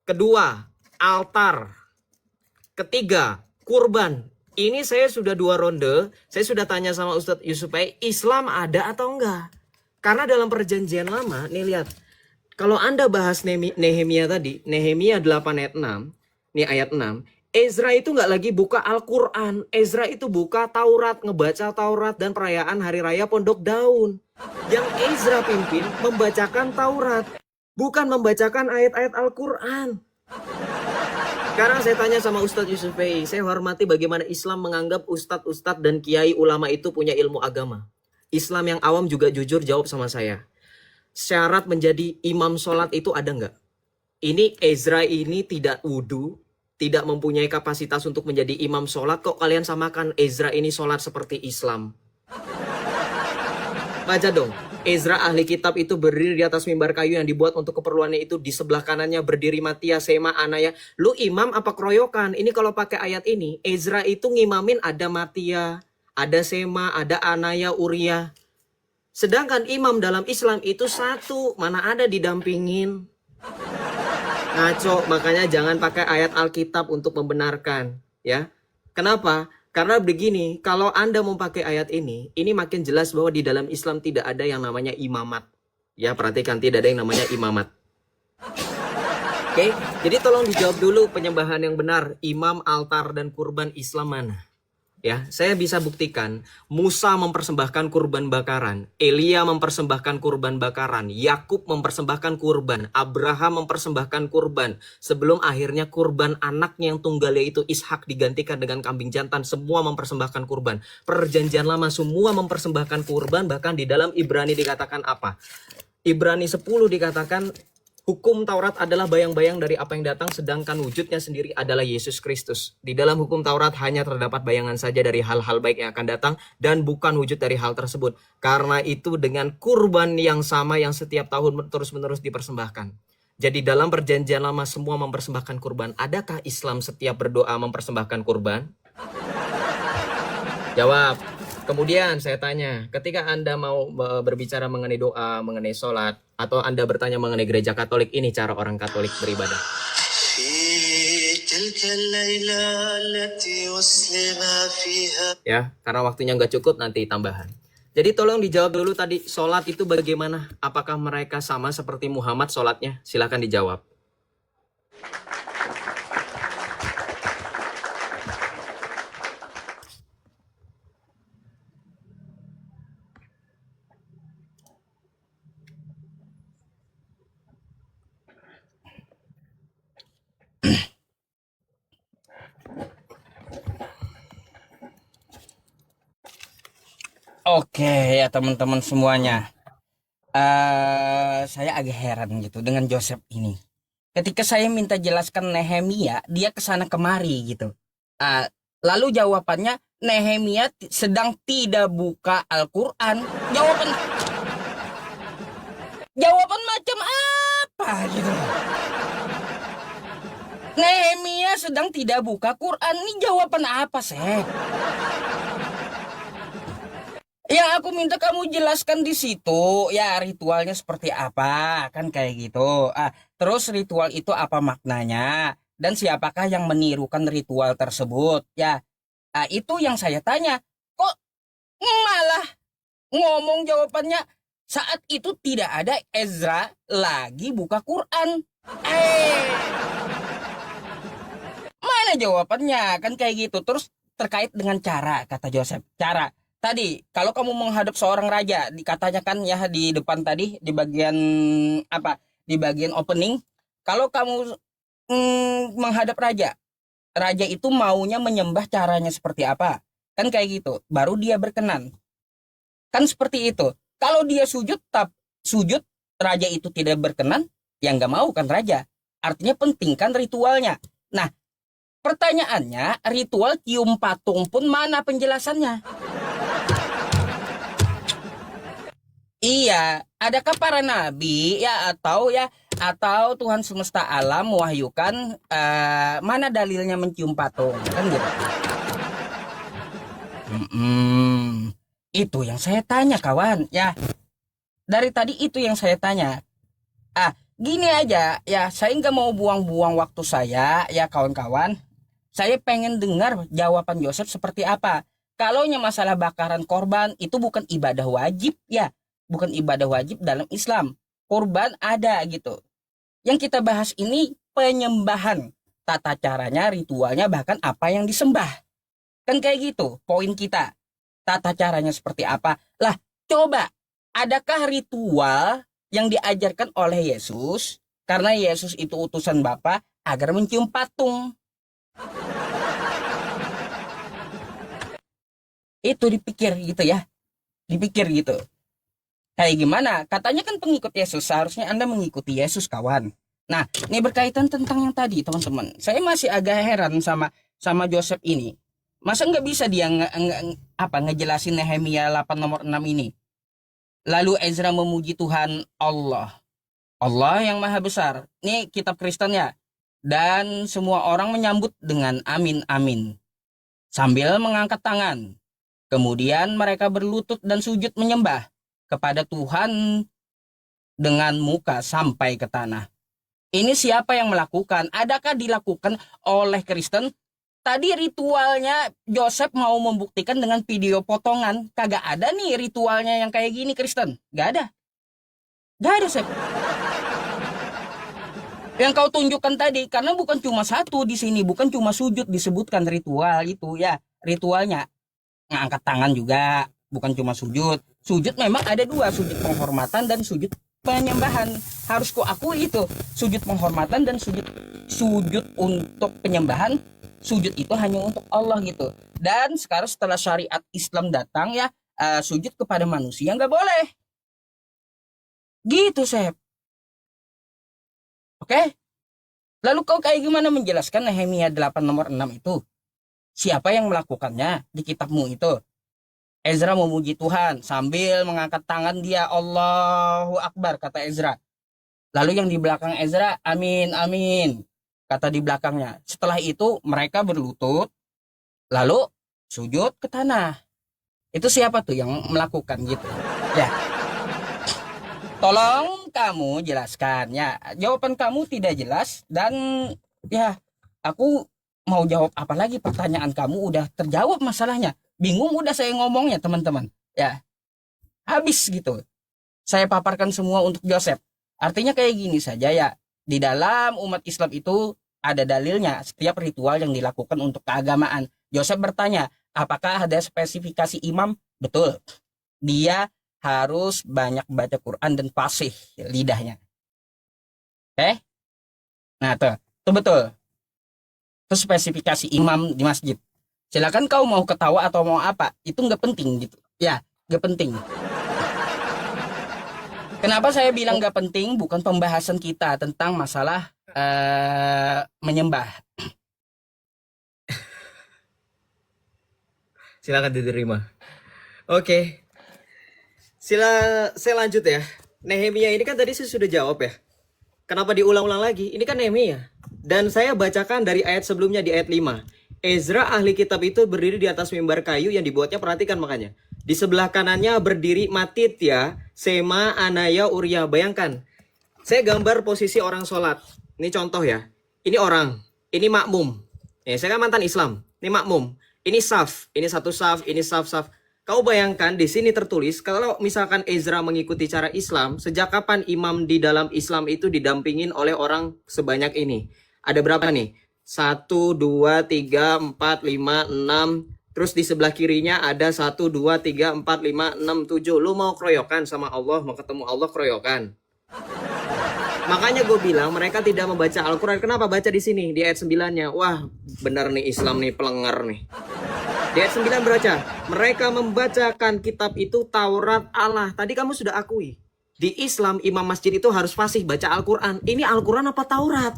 kedua altar, ketiga kurban. Ini saya sudah 2 ronde, saya sudah tanya sama Ustadz Yusuf, Islam ada atau enggak? Karena dalam perjanjian lama, nih lihat, kalau Anda bahas Nehemia tadi, Nehemia 8 ayat 6, nih ayat 6, Ezra itu nggak lagi buka Al-Quran. Ezra itu buka Taurat, ngebaca Taurat dan perayaan Hari Raya Pondok Daun. Yang Ezra pimpin membacakan Taurat, bukan membacakan ayat-ayat Al-Quran. Sekarang saya tanya sama Ustadz Yusuf Fei, saya hormati bagaimana Islam menganggap ustadz-ustadz dan kiai ulama itu punya ilmu agama. Islam yang awam juga jujur jawab sama saya. Syarat menjadi imam sholat itu ada nggak? Ini Ezra ini tidak wudhu, tidak mempunyai kapasitas untuk menjadi imam sholat, kok kalian samakan Ezra ini sholat seperti Islam? Baca dong, Ezra ahli kitab itu berdiri di atas mimbar kayu yang dibuat untuk keperluannya itu, di sebelah kanannya berdiri Matia, Sema, Anaya. Lu imam apa keroyokan? Ini kalau pakai ayat ini, Ezra itu ngimamin ada Matia, ada Sema, ada Anaya, Uria. Sedangkan imam dalam Islam itu satu, mana ada didampingin. Ngaco, makanya jangan pakai ayat Alkitab untuk membenarkan, ya. Kenapa? Karena begini, kalau Anda mau pakai ayat ini makin jelas bahwa di dalam Islam tidak ada yang namanya imamat. Ya, perhatikan, tidak ada yang namanya imamat. Oke, jadi tolong dijawab dulu penyembahan yang benar, imam, altar, dan kurban Islam mana? Ya, saya bisa buktikan Musa mempersembahkan kurban bakaran, Elia mempersembahkan kurban bakaran, Yakub mempersembahkan kurban, Abraham mempersembahkan kurban, sebelum akhirnya kurban anaknya yang tunggal yaitu Ishak digantikan dengan kambing jantan, semua mempersembahkan kurban. Perjanjian lama semua mempersembahkan kurban, bahkan di dalam Ibrani dikatakan apa? Ibrani 10 dikatakan hukum Taurat adalah bayang-bayang dari apa yang datang, sedangkan wujudnya sendiri adalah Yesus Kristus. Di dalam hukum Taurat hanya terdapat bayangan saja dari hal-hal baik yang akan datang, dan bukan wujud dari hal tersebut. Karena itu dengan kurban yang sama yang setiap tahun terus-menerus dipersembahkan. Jadi dalam perjanjian lama semua mempersembahkan kurban. Adakah Islam setiap berdoa mempersembahkan kurban? Jawab. Kemudian saya tanya, ketika Anda mau berbicara mengenai doa, mengenai sholat, atau Anda bertanya mengenai gereja Katolik, ini cara orang Katolik beribadah. Ya, karena waktunya nggak cukup, nanti tambahan. Jadi tolong dijawab dulu tadi, sholat itu bagaimana? Apakah mereka sama seperti Muhammad sholatnya? Silakan dijawab. Oke ya teman-teman semuanya. Saya agak heran gitu dengan Joseph ini. Ketika saya minta jelaskan Nehemia, dia kesana kemari gitu. Ah, lalu jawabannya Nehemia sedang tidak buka Al-Quran. Jawaban macam apa gitu? Nehemia sedang tidak buka Quran. Ini jawaban apa sih? Yang aku minta kamu jelaskan di situ, ya ritualnya seperti apa, kan kayak gitu. Terus ritual itu apa maknanya, dan siapakah yang menirukan ritual tersebut? Ya, itu yang saya tanya. Kok malah ngomong jawabannya saat itu tidak ada Ezra lagi buka Quran? Mana jawabannya? Kan kayak gitu. Terus terkait dengan cara, kata Joseph. Cara. Tadi, kalau kamu menghadap seorang raja, dikatanya kan ya di depan tadi, di bagian apa? Di bagian opening, kalau kamu menghadap raja. Raja itu maunya menyembah caranya seperti apa. Kan kayak gitu. Baru dia berkenan. Kan seperti itu. Kalau dia sujud, raja itu tidak berkenan, ya nggak mau kan raja. Artinya penting kan ritualnya. Nah, pertanyaannya, ritual cium patung pun mana penjelasannya? Iya, adakah para nabi atau Tuhan semesta alam mewahyukan mana dalilnya mencium patung kan gitu? Mm-mm. Itu yang saya tanya kawan ya, dari tadi itu yang saya tanya. Gini aja ya, saya nggak mau buang-buang waktu saya ya kawan-kawan. Saya pengen dengar jawaban Yosef seperti apa. Kalau masalah bakaran korban itu bukan ibadah wajib ya, bukan ibadah wajib dalam Islam. Korban ada gitu. Yang kita bahas ini penyembahan, tata caranya, ritualnya, bahkan apa yang disembah. Kan kayak gitu poin kita. Tata caranya seperti apa? Lah, coba, adakah ritual yang diajarkan oleh Yesus karena Yesus itu utusan Bapa agar mencium patung? Itu dipikir gitu ya. Dipikir gitu. Kayak gimana? Katanya kan pengikut Yesus, seharusnya Anda mengikuti Yesus, kawan. Nah, ini berkaitan tentang yang tadi, teman-teman. Saya masih agak heran sama Joseph ini. Masa nggak bisa dia ngejelasin Nehemia 8 nomor 6 ini? Lalu Ezra memuji Tuhan Allah. Allah yang maha besar. Ini kitab Kristen ya. Dan semua orang menyambut dengan amin amin. Sambil mengangkat tangan. Kemudian mereka berlutut dan sujud menyembah kepada Tuhan dengan muka sampai ke tanah. Ini siapa yang melakukan? Adakah dilakukan oleh Kristen? Tadi ritualnya Joseph mau membuktikan dengan video potongan. Kagak ada nih ritualnya yang kayak gini Kristen. Gak ada. Gak ada, Sep. Yang kau tunjukkan tadi, karena bukan cuma satu di sini, bukan cuma sujud disebutkan ritual itu ya. Ritualnya ngangkat tangan juga, bukan cuma sujud. Sujud memang ada dua, sujud penghormatan dan sujud penyembahan. Harus ku akui itu, sujud penghormatan dan sujud untuk penyembahan. Sujud itu hanya untuk Allah gitu. Dan sekarang setelah syariat Islam datang ya, sujud kepada manusia nggak boleh. Gitu, Sep. Oke? Lalu kau kayak gimana menjelaskan Nehemia 8 nomor 6 itu? Siapa yang melakukannya di kitabmu itu? Ezra memuji Tuhan sambil mengangkat tangan dia, Allahu Akbar, kata Ezra. Lalu yang di belakang Ezra, amin, amin, kata di belakangnya. Setelah itu mereka berlutut, lalu sujud ke tanah. Itu siapa tuh yang melakukan gitu? Ya, tolong kamu jelaskan ya. Jawaban kamu tidak jelas dan ya aku mau jawab apa lagi, pertanyaan kamu udah terjawab masalahnya. Bingung udah saya ngomongnya teman-teman. Ya, habis gitu. Saya paparkan semua untuk Joseph. Artinya kayak gini saja ya. Di dalam umat Islam itu ada dalilnya setiap ritual yang dilakukan untuk keagamaan. Joseph bertanya, apakah ada spesifikasi imam? Betul. Dia harus banyak baca Quran dan fasih lidahnya. Oke? Nah, tuh betul. Itu spesifikasi imam di masjid. Silakan kau mau ketawa atau mau apa, itu nggak penting gitu. Ya, nggak penting. Kenapa saya bilang nggak penting? Bukan pembahasan kita tentang masalah menyembah. Silakan diterima. Oke. Saya lanjut ya. Nehemia ini kan tadi saya sudah jawab ya. Kenapa diulang-ulang lagi? Ini kan Nehemia. Dan saya bacakan dari ayat sebelumnya di ayat 5. Ezra ahli kitab itu berdiri di atas mimbar kayu yang dibuatnya, perhatikan makanya. Di sebelah kanannya berdiri Matitya, Sema, Anaya, Uria. Bayangkan, saya gambar posisi orang sholat. Ini contoh ya. Ini orang, ini makmum. Ya, saya kan mantan Islam. Ini makmum. Ini saf, ini satu saf, ini saf-saf. Kau bayangkan di sini tertulis, kalau misalkan Ezra mengikuti cara Islam, sejak kapan imam di dalam Islam itu didampingin oleh orang sebanyak ini? Ada berapa nih? 1, 2, 3, 4, 5, 6. Terus di sebelah kirinya ada 1, 2, 3, 4, 5, 6, 7. Lu mau keroyokan sama Allah, mau ketemu Allah keroyokan. Makanya gue bilang mereka tidak membaca Al-Quran. Kenapa baca di sini di ayat 9-nya? Wah, benar nih Islam nih pelenggar nih. Di ayat 9 baca, mereka membacakan kitab itu Taurat Allah. Tadi kamu sudah akui. Di Islam imam masjid itu harus fasih baca Al-Quran. Ini Al-Quran apa Taurat?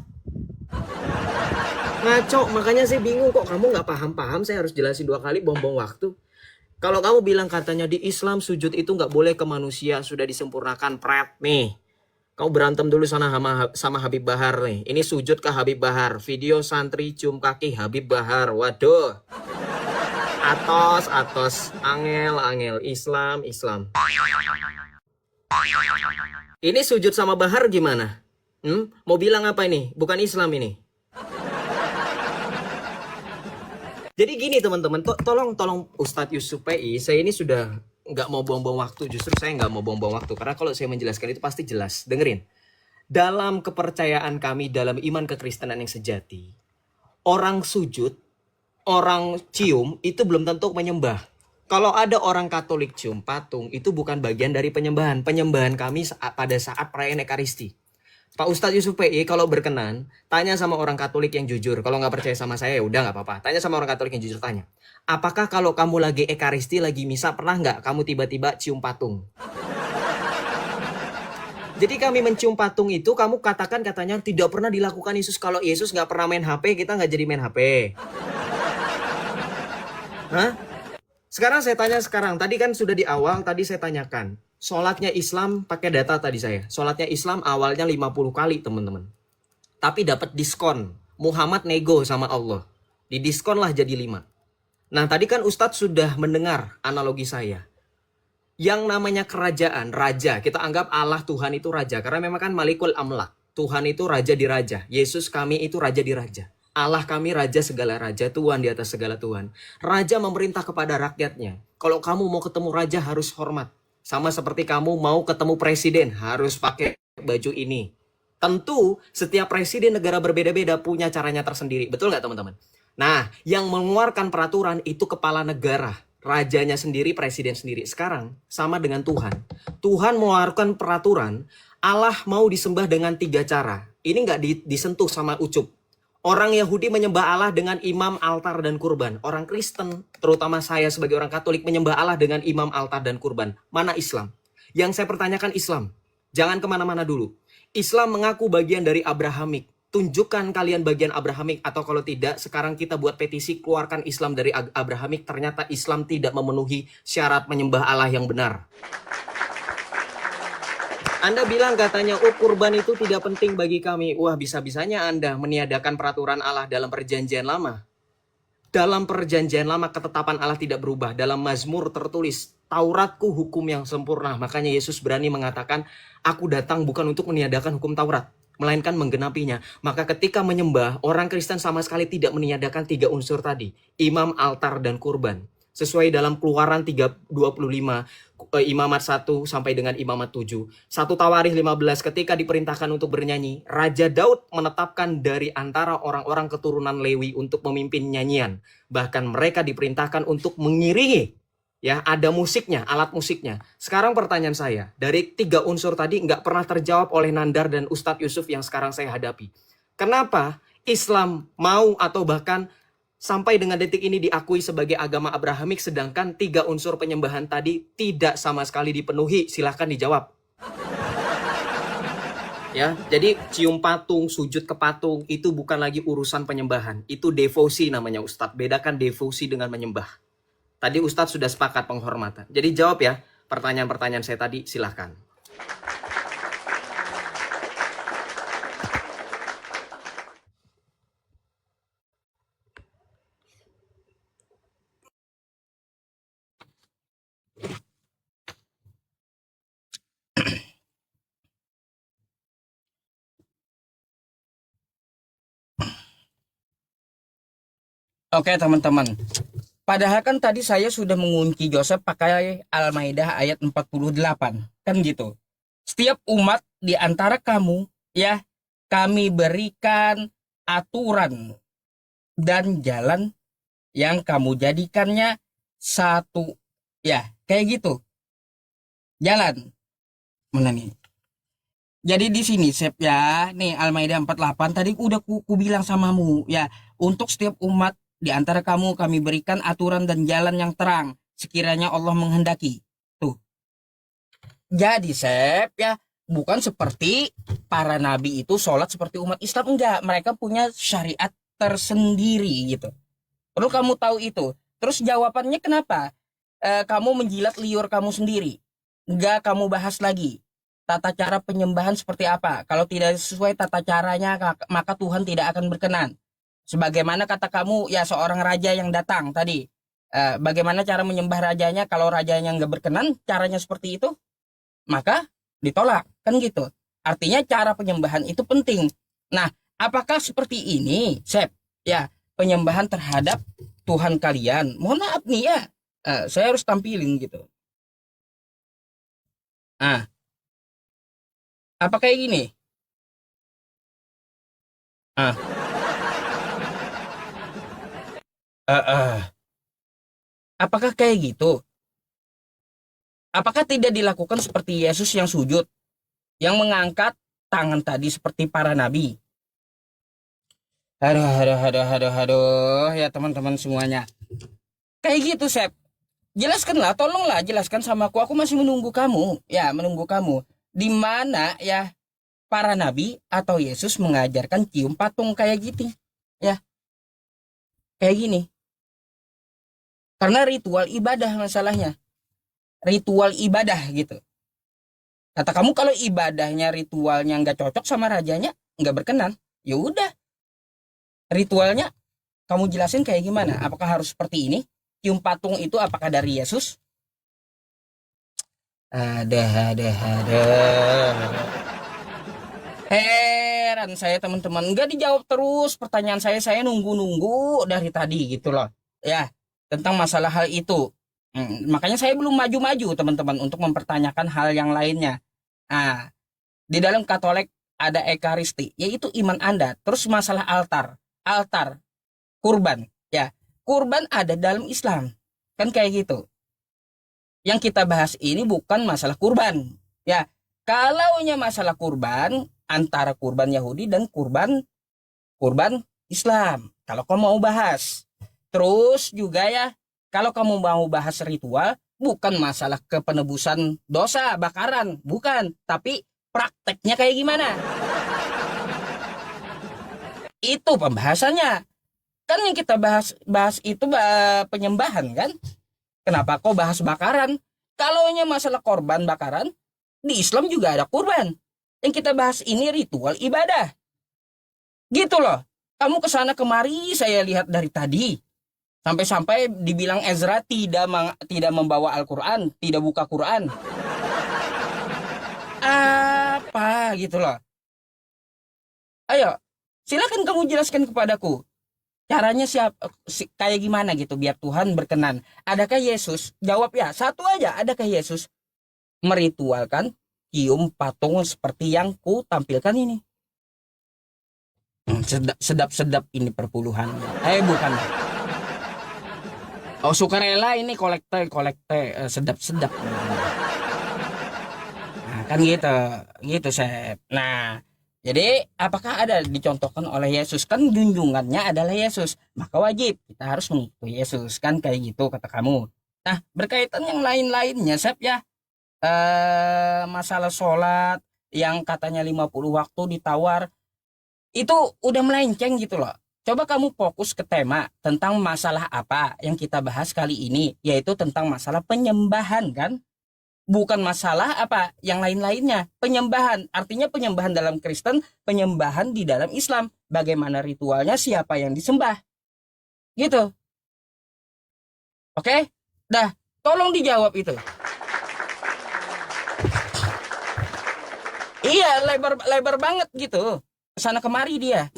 Ngaco, makanya saya bingung kok kamu nggak paham-paham. Saya harus jelasin 2 kali, buang-buang waktu. Kalau kamu bilang katanya di Islam sujud itu nggak boleh ke manusia, sudah disempurnakan, pret nih. Kau berantem dulu sana sama Habib Bahar nih. Ini sujud ke Habib Bahar. Video santri cium kaki Habib Bahar. Waduh. Atos. Angel. Islam. Ini sujud sama Bahar gimana? Mau bilang apa ini? Bukan Islam ini. Jadi gini teman-teman, tolong Ustadz Yusuf PI, saya ini sudah nggak mau buang-buang waktu. Justru saya nggak mau buang-buang waktu, karena kalau saya menjelaskan itu pasti jelas. Dengerin, dalam kepercayaan kami dalam iman kekristenan yang sejati, orang sujud, orang cium itu belum tentu menyembah. Kalau ada orang Katolik cium patung, itu bukan bagian dari penyembahan. Penyembahan kami pada saat perayaan Ekaristi. Pak Ustadz Yusuf PI kalau berkenan, tanya sama orang Katolik yang jujur. Kalau nggak percaya sama saya, ya udah nggak apa-apa. Tanya sama orang Katolik yang jujur, tanya. Apakah kalau kamu lagi Ekaristi, lagi misa, pernah nggak kamu tiba-tiba cium patung? Jadi kami mencium patung itu, kamu katakan katanya tidak pernah dilakukan Yesus. Kalau Yesus nggak pernah main HP, kita nggak jadi main HP. Hah? Sekarang saya tanya sekarang. Tadi kan sudah di awal, tadi saya tanyakan. Sholatnya Islam, pakai data tadi saya. Sholatnya Islam awalnya 50 kali teman-teman. Tapi dapat diskon. Muhammad nego sama Allah. Didiskonlah jadi 5. Nah tadi kan Ustadz sudah mendengar analogi saya. Yang namanya kerajaan, raja. Kita anggap Allah Tuhan itu raja. Karena memang kan Malikul Amlak. Tuhan itu raja di raja. Yesus kami itu raja di raja. Allah kami raja segala raja, Tuhan di atas segala Tuhan. Raja memerintah kepada rakyatnya. Kalau kamu mau ketemu raja harus hormat. Sama seperti kamu mau ketemu presiden harus pakai baju ini. Tentu setiap presiden negara berbeda-beda punya caranya tersendiri. Betul nggak teman-teman? Nah, yang mengeluarkan peraturan itu kepala negara. Rajanya sendiri, presiden sendiri. Sekarang sama dengan Tuhan. Tuhan mengeluarkan peraturan. Allah mau disembah dengan 3 cara. Ini nggak disentuh sama ucup. Orang Yahudi menyembah Allah dengan imam, altar, dan kurban. Orang Kristen, terutama saya sebagai orang Katolik, menyembah Allah dengan imam, altar, dan kurban. Mana Islam? Yang saya pertanyakan Islam. Jangan kemana-mana dulu. Islam mengaku bagian dari Abrahamik. Tunjukkan kalian bagian Abrahamik. Atau kalau tidak, sekarang kita buat petisi, keluarkan Islam dari Abrahamik. Ternyata Islam tidak memenuhi syarat menyembah Allah yang benar. Anda bilang katanya, oh kurban itu tidak penting bagi kami. Wah, bisa-bisanya Anda meniadakan peraturan Allah dalam perjanjian lama. Dalam perjanjian lama ketetapan Allah tidak berubah. Dalam Mazmur tertulis, Tauratku hukum yang sempurna. Makanya Yesus berani mengatakan, aku datang bukan untuk meniadakan hukum Taurat, melainkan menggenapinya. Maka ketika menyembah, orang Kristen sama sekali tidak meniadakan 3 unsur tadi. Imam, altar, dan kurban. Sesuai dalam Keluaran 3:25, Imamat 1 sampai dengan Imamat 7. 1 Tawarikh 15, ketika diperintahkan untuk bernyanyi, Raja Daud menetapkan dari antara orang-orang keturunan Lewi untuk memimpin nyanyian. Bahkan mereka diperintahkan untuk mengiringi. Ya, ada musiknya, alat musiknya. Sekarang pertanyaan saya, dari 3 unsur tadi nggak pernah terjawab oleh Nandar dan Ustadz Yusuf yang sekarang saya hadapi. Kenapa Islam mau atau bahkan sampai dengan detik ini diakui sebagai agama Abrahamik, sedangkan 3 unsur penyembahan tadi tidak sama sekali dipenuhi? Silahkan dijawab. Ya, jadi cium patung, sujud ke patung itu bukan lagi urusan penyembahan, itu devosi namanya Ustadz. Bedakan devosi dengan menyembah. Tadi Ustadz sudah sepakat penghormatan. Jadi jawab ya pertanyaan-pertanyaan saya tadi, silahkan. Oke teman-teman. Padahal kan tadi saya sudah mengunci Joseph pakai Al-Maidah ayat 48. Kan gitu. Setiap umat di antara kamu, ya, kami berikan aturan dan jalan yang kamu jadikannya satu. Ya, kayak gitu. Jalan. Mana nih? Jadi di sini Sep ya, nih Al-Maidah 48 tadi udah ku bilang samamu ya, untuk setiap umat di antara kamu kami berikan aturan dan jalan yang terang sekiranya Allah menghendaki. Tuh. Jadi Sep ya, bukan seperti para nabi itu sholat seperti umat Islam, enggak. Mereka punya syariat tersendiri gitu. Perlu kamu tahu itu. Terus jawabannya kenapa? Kamu menjilat liur kamu sendiri. Enggak kamu bahas lagi. Tata cara penyembahan seperti apa? Kalau tidak sesuai tata caranya, maka Tuhan tidak akan berkenan. Sebagaimana kata kamu, ya seorang raja yang datang tadi. Bagaimana cara menyembah rajanya? Kalau rajanya nggak berkenan, caranya seperti itu, maka ditolak. Kan gitu. Artinya cara penyembahan itu penting. Nah, apakah seperti ini, Sep? Ya, penyembahan terhadap Tuhan kalian. Mohon maaf nih ya, saya harus tampilin gitu. Ah, apa kayak gini? Ah, eh, eh, apakah kayak gitu? Apakah tidak dilakukan seperti Yesus yang sujud, yang mengangkat tangan tadi seperti para nabi? Aduh, aduh, aduh, aduh, aduh, ya teman-teman semuanya. Kayak gitu, Sep. Jelaskanlah, tolonglah jelaskan sama aku masih menunggu kamu. Ya, menunggu kamu. Di mana ya para nabi atau Yesus mengajarkan cium patung kayak gitu? Ya, kayak gini. Karena ritual ibadah masalahnya. Ritual ibadah gitu. Kata kamu kalau ibadahnya ritualnya nggak cocok sama rajanya, nggak berkenan. Ya udah, ritualnya kamu jelasin kayak gimana? Apakah harus seperti ini? Cium patung itu apakah dari Yesus? Ada. Heran saya teman-teman, nggak dijawab terus pertanyaan saya nunggu-nunggu dari tadi gitu loh. Ya, tentang masalah hal itu. Makanya saya belum maju-maju teman-teman untuk mempertanyakan hal yang lainnya. Nah, di dalam Katolik ada Ekaristi, yaitu iman Anda. Terus masalah altar, kurban, ya. Kurban ada dalam Islam. Kan kayak gitu. Yang kita bahas ini bukan masalah kurban. Ya, kalaunya masalah kurban antara kurban Yahudi dan kurban kurban Islam. Kalau kamu mau bahas. Terus juga ya, kalau kamu mau bahas ritual, bukan masalah kepenebusan dosa, bakaran, bukan. Tapi prakteknya kayak gimana? Itu pembahasannya. Kan yang kita bahas bahas itu penyembahan kan? Kenapa kok bahas bakaran? Kalaunya masalah korban bakaran, di Islam juga ada kurban. Yang kita bahas ini ritual ibadah. Gitu loh. Kamu kesana kemari saya lihat dari tadi. Sampai-sampai dibilang Ezra tidak membawa Al-Quran, tidak buka Quran. Apa gitu loh. Ayo, silakan kamu jelaskan kepadaku. Caranya kayak gimana gitu biar Tuhan berkenan. Adakah Yesus? Jawab ya, satu aja. Adakah Yesus meritualkan cium patung seperti yang ku tampilkan ini? Sedap-sedap ini perpuluhan. Bukan. Oh, sukarela ini kolekte sedap-sedap. Nah, kan gitu. Gitu, Sep. Nah, jadi apakah ada dicontohkan oleh Yesus? Kan junjungannya adalah Yesus. Maka wajib kita harus mengikuti Yesus. Kan kayak gitu kata kamu. Nah, berkaitan yang lain-lainnya, Sep ya. Masalah sholat yang katanya 50 waktu ditawar. Itu udah melenceng gitu loh. Coba kamu fokus ke tema tentang masalah apa yang kita bahas kali ini, yaitu tentang masalah penyembahan kan? Bukan masalah apa yang lain-lainnya. Penyembahan, artinya penyembahan dalam Kristen, penyembahan di dalam Islam. Bagaimana ritualnya, siapa yang disembah. Gitu. Oke? Dah, tolong dijawab itu. Iya, lebar banget gitu. Kesana kemari dia.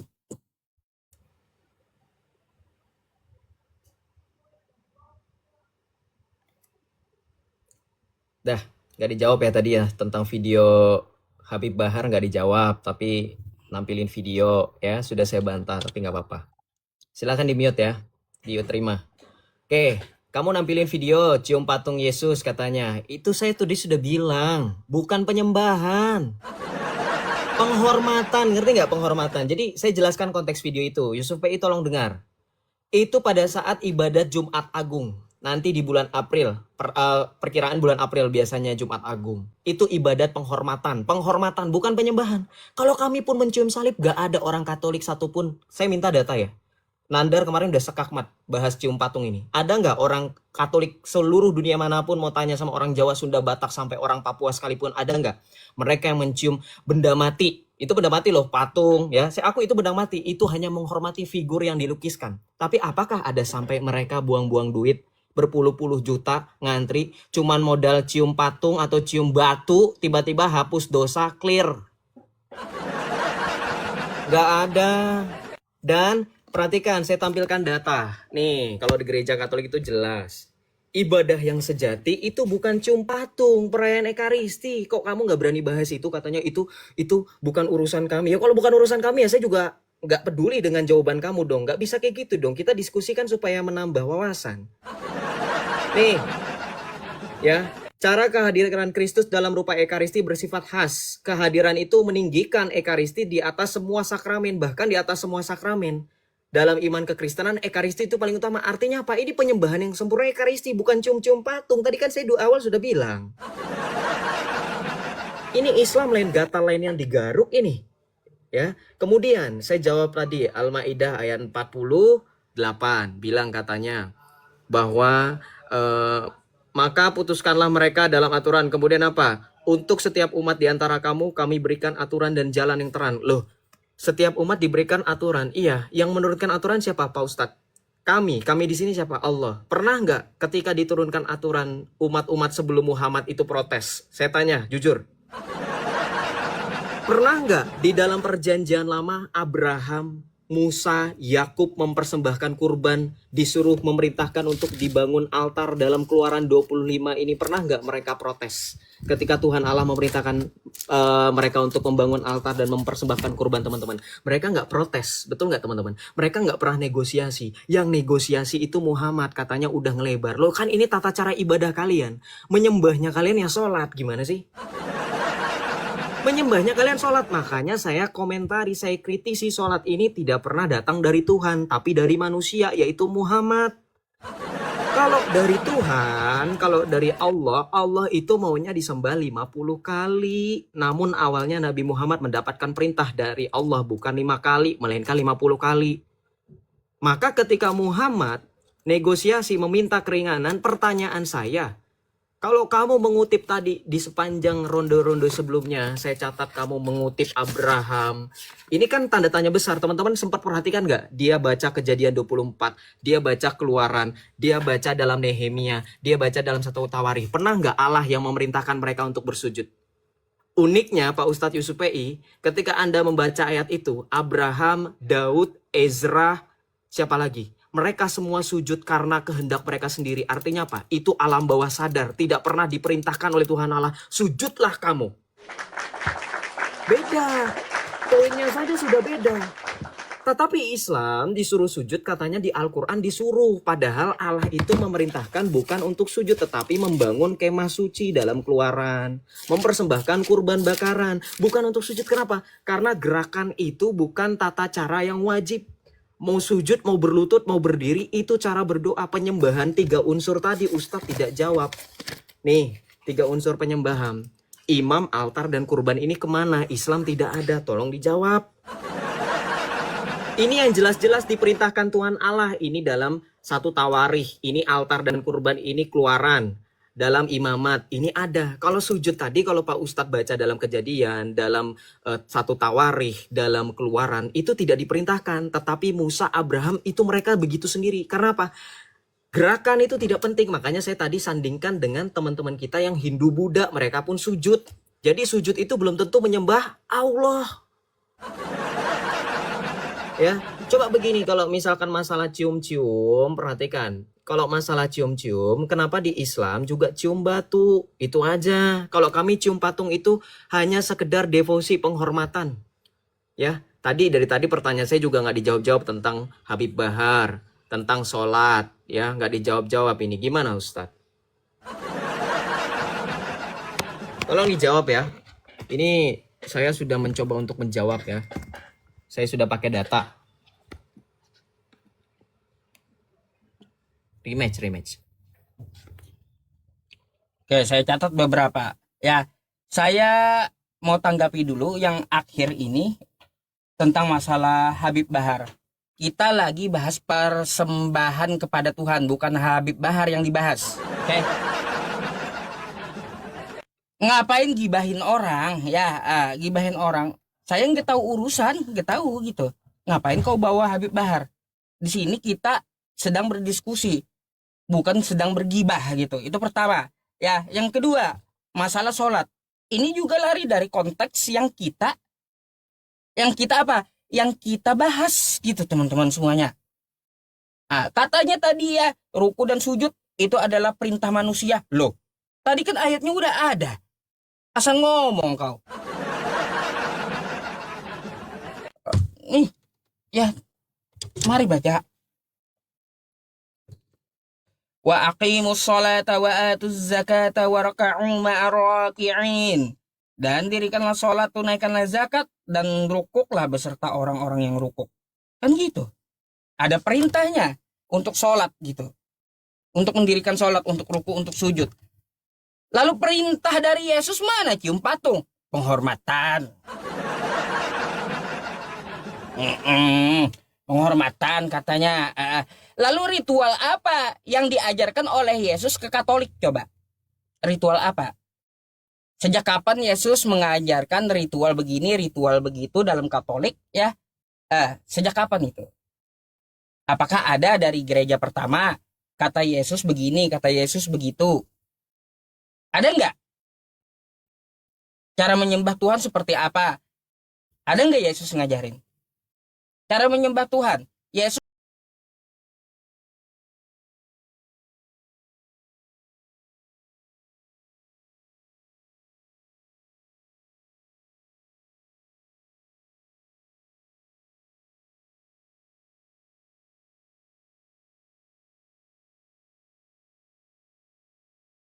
Dah, nggak dijawab ya tadi ya tentang video Habib Bahar nggak dijawab, tapi nampilin video ya sudah saya bantah tapi nggak apa-apa. Silakan di mute ya, terima. Oke, kamu nampilin video cium patung Yesus katanya. Itu saya tadi sudah bilang, bukan penyembahan. Penghormatan, ngerti nggak penghormatan? Jadi saya jelaskan konteks video itu. Yusuf PI tolong dengar. Itu pada saat ibadat Jumat Agung. Nanti di bulan April, perkiraan bulan April biasanya Jumat Agung. Itu ibadat penghormatan. Penghormatan, bukan penyembahan. Kalau kami pun mencium salib, gak ada orang Katolik satupun. Saya minta data ya. Nandar kemarin udah sekakmat bahas cium patung ini. Ada nggak orang Katolik seluruh dunia manapun mau tanya sama orang Jawa, Sunda, Batak, sampai orang Papua sekalipun, ada nggak mereka yang mencium benda mati? Itu benda mati loh, patung ya. Aku itu benda mati, itu hanya menghormati figur yang dilukiskan. Tapi apakah ada sampai mereka buang-buang duit berpuluh-puluh juta ngantri cuman modal cium patung atau cium batu, tiba-tiba hapus dosa, clear? Nggak ada. Dan perhatikan, saya tampilkan data. Nih, kalau di gereja Katolik itu jelas. Ibadah yang sejati itu bukan cium patung, perayaan Ekaristi. Kok kamu nggak berani bahas itu? Katanya itu bukan urusan kami. Ya kalau bukan urusan kami ya saya juga nggak peduli dengan jawaban kamu dong. Nggak bisa kayak gitu dong. Kita diskusikan supaya menambah wawasan. Nih, ya. Cara kehadiran Kristus dalam rupa Ekaristi bersifat khas. Kehadiran itu meninggikan Ekaristi di atas semua sakramen, bahkan di atas semua sakramen. Dalam iman kekristenan, Ekaristi itu paling utama. Artinya apa? Ini penyembahan yang sempurna Ekaristi, bukan cium-cium patung. Tadi kan saya di awal sudah bilang. Ini Islam lain, gatal lain yang digaruk ini. Ya. Kemudian saya jawab tadi Al-Maidah ayat 48 bilang katanya bahwa maka putuskanlah mereka dalam aturan. Kemudian apa? Untuk setiap umat di antara kamu, kami berikan aturan dan jalan yang terang. Loh, setiap umat diberikan aturan. Iya, yang menurunkan aturan siapa, Pak Ustadz? Kami di sini siapa? Allah. Pernah nggak ketika diturunkan aturan umat-umat sebelum Muhammad itu protes? Saya tanya, jujur. Pernah nggak di dalam perjanjian lama Abraham, Musa, Yakub mempersembahkan kurban, disuruh memerintahkan untuk dibangun altar dalam Keluaran 25 ini, pernah nggak mereka protes ketika Tuhan Allah memerintahkan mereka untuk membangun altar dan mempersembahkan kurban, teman-teman? Mereka nggak protes, betul nggak teman-teman? Mereka nggak pernah negosiasi. Yang negosiasi itu Muhammad, katanya udah ngelebar. Loh kan ini tata cara ibadah kalian, menyembahnya kalian ya sholat, gimana sih? Menyembahnya kalian sholat. Makanya saya komentari, saya kritisi sholat ini tidak pernah datang dari Tuhan, tapi dari manusia, yaitu Muhammad. Kalau dari Tuhan, kalau dari Allah, Allah itu maunya disembah 50 kali. Namun awalnya Nabi Muhammad mendapatkan perintah dari Allah bukan 5 kali, melainkan 50 kali. Maka ketika Muhammad negosiasi meminta keringanan, pertanyaan saya, kalau kamu mengutip tadi di sepanjang ronde-ronde sebelumnya, saya catat kamu mengutip Abraham. Ini kan tanda tanya besar. Teman-teman sempat perhatikan nggak? Dia baca Kejadian 24, dia baca Keluaran, dia baca dalam Nehemia, dia baca dalam 1 Tawarikh. Pernah nggak Allah yang memerintahkan mereka untuk bersujud? Uniknya Pak Ustadz Yusuf PI, ketika Anda membaca ayat itu, Abraham, Daud, Ezra, siapa lagi? Mereka semua sujud karena kehendak mereka sendiri. Artinya apa? Itu alam bawah sadar. Tidak pernah diperintahkan oleh Tuhan Allah. Sujudlah kamu. Beda. Poinnya saja sudah beda. Tetapi Islam disuruh sujud, katanya di Al-Quran disuruh. Padahal Allah itu memerintahkan bukan untuk sujud, tetapi membangun kemah suci dalam Keluaran. Mempersembahkan kurban bakaran. Bukan untuk sujud. Kenapa? Karena gerakan itu bukan tata cara yang wajib. Mau sujud, mau berlutut, mau berdiri, itu cara berdoa. Penyembahan 3 unsur tadi Ustadz tidak jawab. Nih, 3 unsur penyembahan. Imam, altar, dan kurban ini kemana? Islam tidak ada, tolong dijawab. Ini yang jelas-jelas diperintahkan Tuhan Allah. Ini dalam 1 Tawarikh. Ini altar dan kurban, ini Keluaran. Dalam imamat ini ada. Kalau sujud tadi, kalau Pak Ustadz baca dalam Kejadian, dalam 1 Tawarikh, dalam Keluaran, itu tidak diperintahkan. Tetapi Musa, Abraham, itu mereka begitu sendiri. Karena apa? Gerakan itu tidak penting. Makanya saya tadi sandingkan dengan teman-teman kita yang Hindu Buddha. Mereka pun sujud. Jadi sujud itu belum tentu menyembah Allah. Ya, coba begini, kalau misalkan masalah cium-cium, perhatikan. Kalau masalah cium-cium, kenapa di Islam juga cium batu? Itu aja. Kalau kami cium patung itu hanya sekedar devosi, penghormatan. Ya, dari tadi pertanyaan saya juga nggak dijawab-jawab tentang Habib Bahar, tentang sholat. Ya, nggak dijawab-jawab ini. Gimana Ustadz? Tolong dijawab ya. Ini saya sudah mencoba untuk menjawab ya. Saya sudah pakai data. Rematch. Oke, saya catat beberapa. Ya, saya mau tanggapi dulu yang akhir ini tentang masalah Habib Bahar. Kita lagi bahas persembahan kepada Tuhan, bukan Habib Bahar yang dibahas. Oke. Ngapain gibahin orang? Ya, gibahin orang. Saya nggak tahu urusan, nggak tahu gitu. Ngapain kau bawa Habib Bahar? Di sini kita sedang berdiskusi, bukan sedang bergibah gitu. Itu pertama. Ya, yang kedua, masalah sholat. Ini juga lari dari konteks yang kita apa? Yang kita bahas gitu teman-teman semuanya. Katanya tadi ya, ruku dan sujud itu adalah perintah manusia. Loh, tadi kan ayatnya udah ada. Asal ngomong kau. Nih, ya, mari baca. Wa aqimus sholata wa atuz zakata wa raka'u ma'ar raki'in. Dan dirikanlah sholat, tunaikanlah zakat, dan rukuklah beserta orang-orang yang rukuk. Kan gitu. Ada perintahnya untuk sholat gitu. Untuk mendirikan sholat, untuk ruku, untuk sujud. Lalu perintah dari Yesus mana? Cium patung. Penghormatan. Penghormatan katanya. Lalu ritual apa yang diajarkan oleh Yesus ke Katolik? Coba. Ritual apa? Sejak kapan Yesus mengajarkan ritual begini, ritual begitu dalam Katolik? Ya, sejak kapan itu? Apakah ada dari gereja pertama? Kata Yesus begini, kata Yesus begitu. Ada nggak? Cara menyembah Tuhan seperti apa? Ada nggak Yesus ngajarin? Cara menyembah Tuhan. Yesus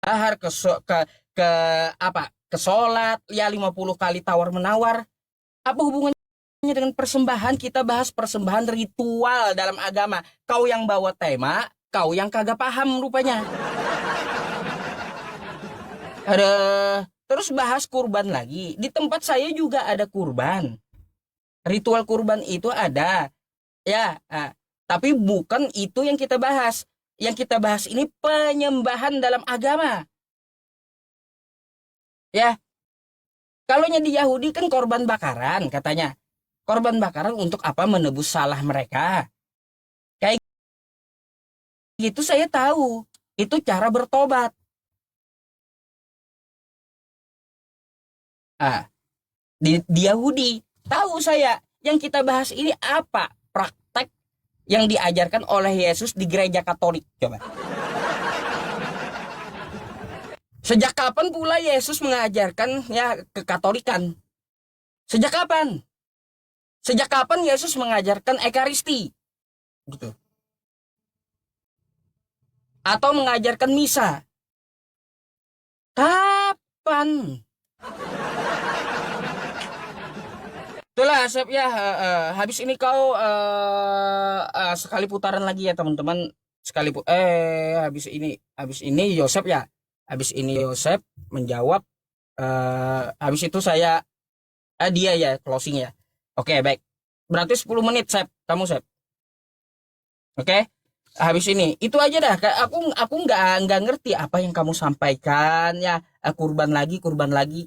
bahar ke apa? Ke sholat, ya 50 kali tawar menawar. Apa hubungannya dengan persembahan? Kita bahas persembahan ritual dalam agama. Kau yang bawa tema, kau yang kagak paham rupanya. Ada terus bahas kurban lagi. Di tempat saya juga ada kurban. Ritual kurban itu ada. Ya, tapi bukan itu yang kita bahas. Yang kita bahas ini penyembahan dalam agama. Ya, kalau di Yahudi kan korban bakaran katanya. Korban bakaran untuk apa? Menebus salah mereka. Kayak gitu saya tahu. Itu cara bertobat. Ah, di Yahudi tahu saya. Yang kita bahas ini apa? Praktek yang diajarkan oleh Yesus di gereja Katolik. Coba. Sejak kapan pula Yesus mengajarkan ya kekatolikan? Sejak kapan? Sejak kapan Yesus mengajarkan Ekaristi? Gitu. Atau mengajarkan misa? Kapan? Itulah Asep ya. Habis ini kau sekali putaran lagi ya teman-teman. Habis ini Yosep ya. Habis ini Yosep menjawab. Habis itu dia ya closing ya. Oke, baik. Berarti 10 menit Sep. Kamu Sep. Oke. Habis ini itu aja dah. Aku nggak ngerti apa yang kamu sampaikan ya. Kurban lagi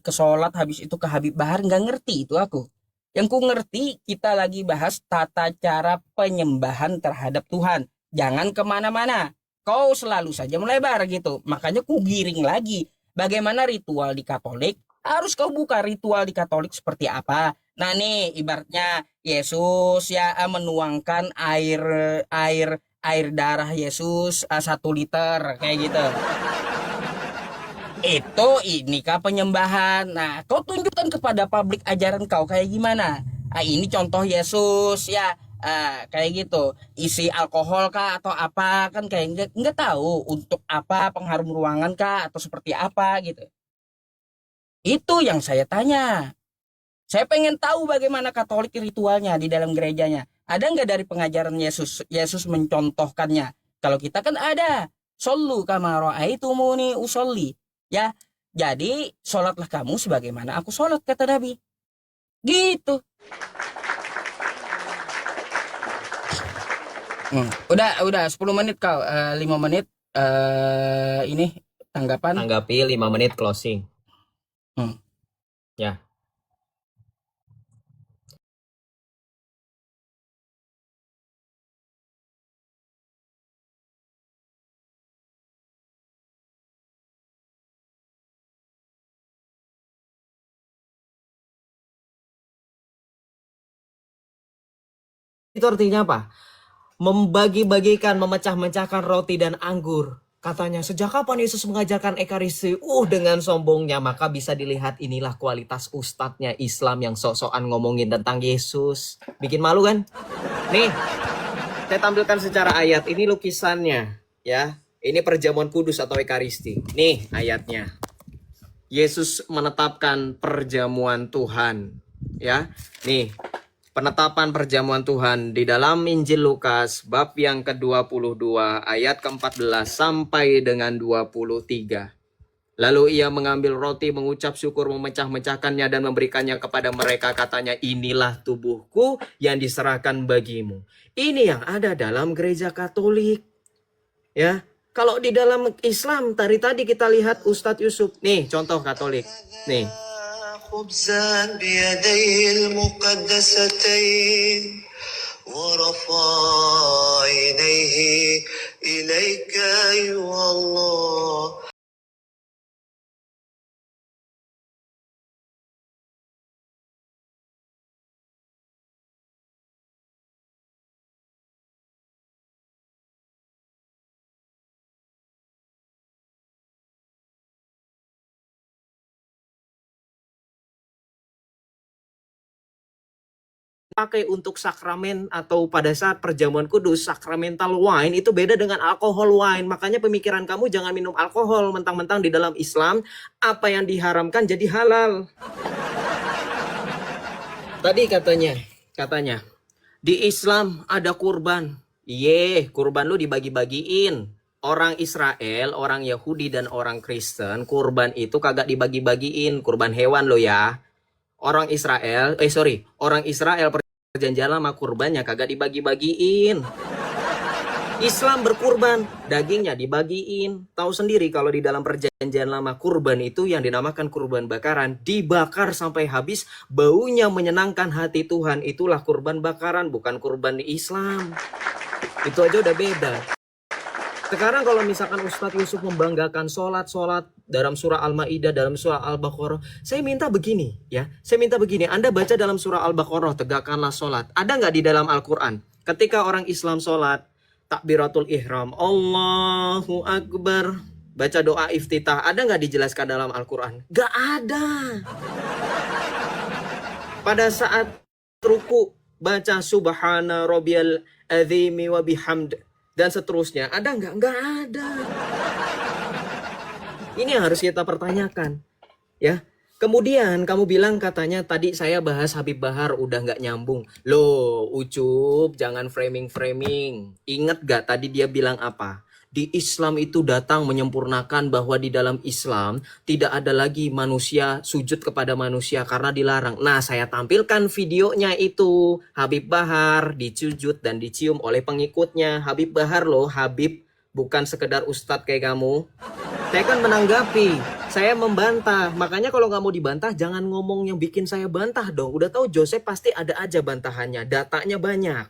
ke sholat, habis itu ke Habib Bahar, nggak ngerti itu aku. Yang ku ngerti kita lagi bahas tata cara penyembahan terhadap Tuhan. Jangan kemana-mana. Kau selalu saja melebar gitu. Makanya ku giring lagi. Bagaimana ritual di Katolik? Harus kau buka ritual di Katolik seperti apa. Nah nih ibaratnya Yesus ya menuangkan air air darah Yesus 1 liter kayak gitu. Itu inikah penyembahan. Nah, kau tunjukkan kepada publik ajaran kau kayak gimana. Ini contoh Yesus ya. Kayak gitu. Isi alkohol kah atau apa kan kayak nggak tahu untuk apa pengharum ruangan kah atau seperti apa gitu. Itu yang saya tanya. Saya pengen tahu bagaimana Katolik ritualnya di dalam gerejanya. Ada nggak dari pengajaran Yesus? Yesus mencontohkannya. Kalau kita kan ada. Sallu kama ra'aitumuni usolli. Ya, jadi sholatlah kamu sebagaimana aku sholat, kata Nabi. Gitu. Udah 10 menit kau. 5 menit ini tanggapan. Tanggapi 5 menit closing. Hmm. Ya. Itu artinya apa? Membagi-bagikan, memecah-mecahkan roti dan anggur. Katanya, sejak kapan Yesus mengajarkan Ekaristi? Dengan sombongnya, maka bisa dilihat inilah kualitas ustadznya Islam yang sok-sokan ngomongin tentang Yesus. Bikin malu kan? Nih, saya tampilkan secara ayat. Ini lukisannya, ya. Ini perjamuan kudus atau Ekaristi. Nih ayatnya. Yesus menetapkan perjamuan Tuhan, ya. Nih, penetapan perjamuan Tuhan di dalam Injil Lukas bab yang ke-22 ayat ke-14 sampai dengan 23. Lalu ia mengambil roti, mengucap syukur, memecah-mecahkannya dan memberikannya kepada mereka. Katanya, inilah tubuhku yang diserahkan bagimu. Ini yang ada dalam gereja Katolik. Ya, kalau di dalam Islam tadi kita lihat Ustadz Yusuf. Nih, contoh Katolik. Nih. خبزا بيديه المقدستين ورفع عينيه إليك أيها الله. Pakai untuk sakramen atau pada saat perjamuan kudus, sakramental wine itu beda dengan alkohol wine. Makanya pemikiran kamu jangan minum alkohol mentang-mentang di dalam Islam apa yang diharamkan jadi halal. Tadi katanya di Islam ada kurban. Kurban lu dibagi-bagiin. Orang Israel, orang Yahudi dan orang Kristen, kurban itu kagak dibagi-bagiin, kurban hewan lo ya. Orang Israel perjanjian lama kurbannya kagak dibagi-bagiin. Islam berkurban, dagingnya dibagiin. Tahu sendiri kalau di dalam perjanjian lama kurban itu yang dinamakan kurban bakaran, dibakar sampai habis, baunya menyenangkan hati Tuhan. Itulah kurban bakaran, bukan kurban di Islam. Itu aja udah beda. Sekarang kalau misalkan Ustadz Yusuf membanggakan sholat dalam surah Al-Ma'idah, dalam surah Al-Baqarah, saya minta begini ya. Anda baca dalam surah Al-Baqarah, tegakkanlah sholat. Ada nggak di dalam Al-Quran? Ketika orang Islam sholat, takbiratul ihram, Allahu Akbar, baca doa iftitah, ada nggak dijelaskan dalam Al-Quran? Nggak ada. Pada saat ruku, baca subhana rabbiyal azimi wa bihamd dan seterusnya, ada nggak? Nggak ada. Ini yang harus kita pertanyakan, ya. Kemudian kamu bilang katanya tadi saya bahas Habib Bahar udah nggak nyambung. Loh, Ucup, jangan framing. Ingat gak tadi dia bilang apa? Di Islam itu datang menyempurnakan bahwa di dalam Islam tidak ada lagi manusia sujud kepada manusia karena dilarang. Nah, saya tampilkan videonya itu. Habib Bahar dicujud dan dicium oleh pengikutnya. Habib Bahar loh, Habib, bukan sekedar ustadz kayak kamu. Saya kan menanggapi, saya membantah. Makanya kalau nggak mau dibantah, jangan ngomong yang bikin saya bantah dong. Udah tahu Joseph pasti ada aja bantahannya, datanya banyak.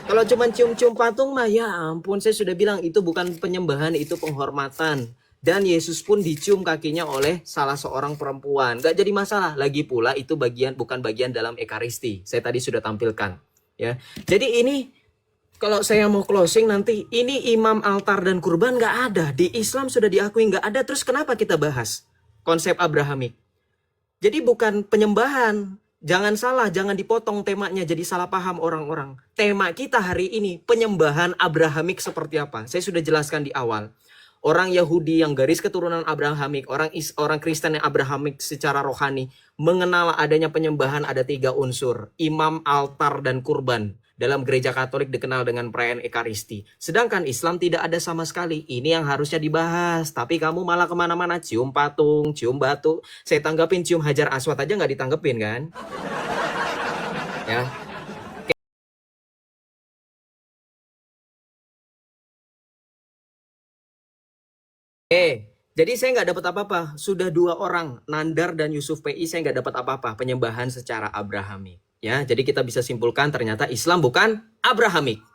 Kalau cuma cium-cium patung mah ya ampun, saya sudah bilang itu bukan penyembahan, itu penghormatan. Dan Yesus pun dicium kakinya oleh salah seorang perempuan. Gak jadi masalah. Lagi pula itu bukan bagian dalam Ekaristi. Saya tadi sudah tampilkan. Ya. Jadi ini kalau saya mau closing nanti, ini imam, altar, dan kurban gak ada. Di Islam sudah diakui gak ada. Terus kenapa kita bahas konsep Abrahamik? Jadi bukan penyembahan. Jangan salah, jangan dipotong temanya jadi salah paham orang-orang. Tema kita hari ini penyembahan Abrahamik seperti apa? Saya sudah jelaskan di awal. orang Yahudi yang garis keturunan Abrahamik, orang Kristen yang Abrahamik secara rohani mengenal adanya penyembahan ada 3 unsur, imam, altar, dan kurban. Dalam gereja Katolik dikenal dengan perayaan Ekaristi. Sedangkan Islam tidak ada sama sekali. Ini yang harusnya dibahas. Tapi kamu malah kemana-mana cium patung, cium batu. Saya tanggapin cium Hajar Aswad aja nggak ditanggepin kan? Ya. Jadi saya nggak dapat apa-apa. Sudah 2 orang, Nandar dan Yusuf PI, saya nggak dapat apa-apa. Penyembahan secara Abrahamik. Ya, jadi kita bisa simpulkan ternyata Islam bukan Abrahamik.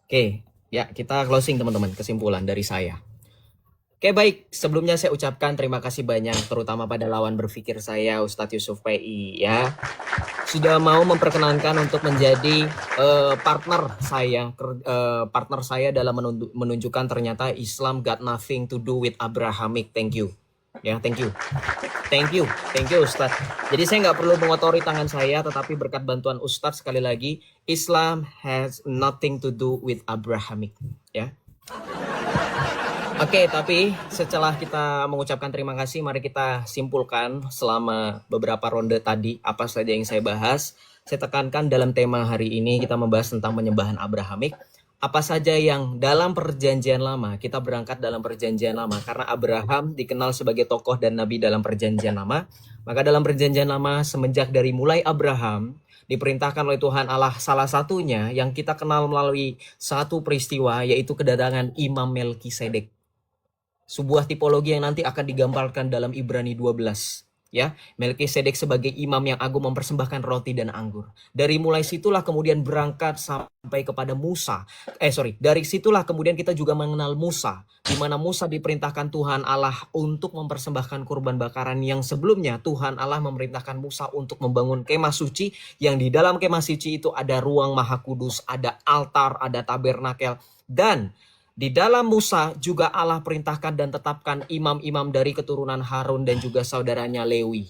Oke, ya kita closing teman-teman, kesimpulan dari saya. Oke baik, sebelumnya saya ucapkan terima kasih banyak terutama pada lawan berpikir saya Ustadz Yusuf PI ya. Sudah mau memperkenankan untuk menjadi partner saya dalam menunjukkan ternyata Islam got nothing to do with Abrahamic. Thank you. Ya, thank you. Thank you Ustadz. Jadi saya nggak perlu mengotori tangan saya, tetapi berkat bantuan Ustadz sekali lagi, Islam has nothing to do with Abrahamic. Ya. Oke, tapi setelah kita mengucapkan terima kasih, mari kita simpulkan selama beberapa ronde tadi apa saja yang saya bahas. Saya tekankan dalam tema hari ini kita membahas tentang penyembahan Abrahamik. Apa saja yang dalam perjanjian lama, kita berangkat dalam perjanjian lama. Karena Abraham dikenal sebagai tokoh dan nabi dalam perjanjian lama. Maka dalam perjanjian lama semenjak dari mulai Abraham, diperintahkan oleh Tuhan Allah salah satunya yang kita kenal melalui satu peristiwa yaitu kedatangan Imam Melkisedek. Sebuah tipologi yang nanti akan digambarkan dalam Ibrani 12. Ya, Melkisedek sebagai imam yang agung mempersembahkan roti dan anggur. Dari mulai situlah kemudian berangkat sampai kepada Musa. Dari situlah kemudian kita juga mengenal Musa, di mana Musa diperintahkan Tuhan Allah untuk mempersembahkan kurban bakaran yang sebelumnya Tuhan Allah memerintahkan Musa untuk membangun kemah suci yang di dalam kemah suci itu ada ruang maha kudus, ada altar, ada tabernakel, dan di dalam Musa juga Allah perintahkan dan tetapkan imam-imam dari keturunan Harun dan juga saudaranya Lewi.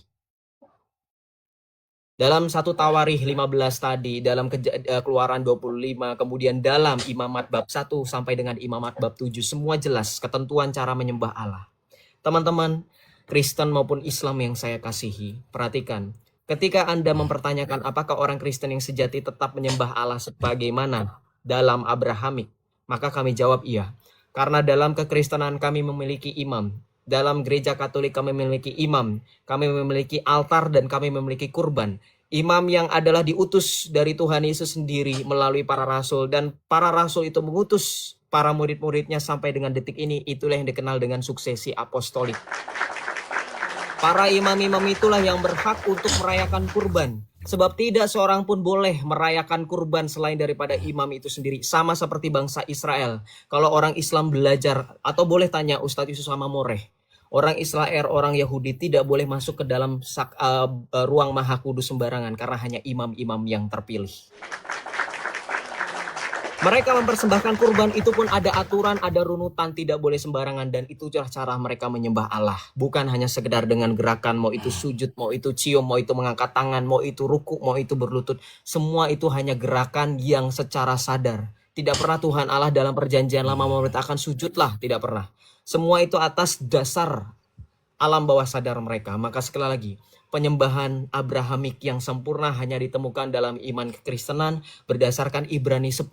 Dalam 1 Tawarikh 15 tadi, dalam Keluaran 25, kemudian dalam Imamat bab 1 sampai dengan Imamat bab 7, semua jelas ketentuan cara menyembah Allah. Teman-teman, Kristen maupun Islam yang saya kasihi, perhatikan. Ketika Anda mempertanyakan apakah orang Kristen yang sejati tetap menyembah Allah sebagaimana dalam Abrahamik, maka kami jawab iya. Karena dalam kekristenan kami memiliki imam. Dalam gereja Katolik kami memiliki imam. Kami memiliki altar dan kami memiliki kurban. Imam yang adalah diutus dari Tuhan Yesus sendiri melalui para rasul. Dan para rasul itu mengutus para murid-muridnya sampai dengan detik ini. Itulah yang dikenal dengan suksesi apostolik. Para imam-imam itulah yang berhak untuk merayakan kurban. Sebab tidak seorang pun boleh merayakan kurban selain daripada imam itu sendiri. Sama seperti bangsa Israel. Kalau orang Islam belajar, atau boleh tanya Ustadz Yusuf sama Moreh. Orang Israel, orang Yahudi tidak boleh masuk ke dalam ruang maha kudus sembarangan. Karena hanya imam-imam yang terpilih. Mereka mempersembahkan kurban itu pun ada aturan, ada runutan, tidak boleh sembarangan. Dan itulah cara mereka menyembah Allah. Bukan hanya sekedar dengan gerakan, mau itu sujud, mau itu cium, mau itu mengangkat tangan, mau itu ruku, mau itu berlutut. Semua itu hanya gerakan yang secara sadar. Tidak pernah Tuhan Allah dalam perjanjian lama memerintahkan sujudlah, tidak pernah. Semua itu atas dasar alam bawah sadar mereka. Maka sekali lagi, penyembahan Abrahamik yang sempurna hanya ditemukan dalam iman kekristenan berdasarkan Ibrani 10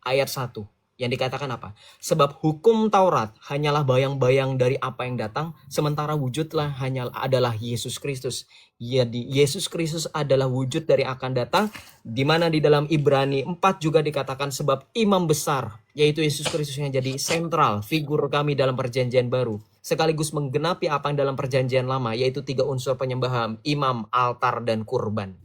ayat 1 yang dikatakan apa? Sebab hukum Taurat hanyalah bayang-bayang dari apa yang datang, sementara wujudlah adalah Yesus Kristus. Jadi Yesus Kristus adalah wujud dari akan datang, di mana di dalam Ibrani 4 juga dikatakan sebab imam besar, yaitu Yesus Kristus yang jadi sentral figur kami dalam perjanjian baru. Sekaligus menggenapi apa yang dalam perjanjian lama, yaitu 3 unsur penyembahan, imam, altar, dan kurban.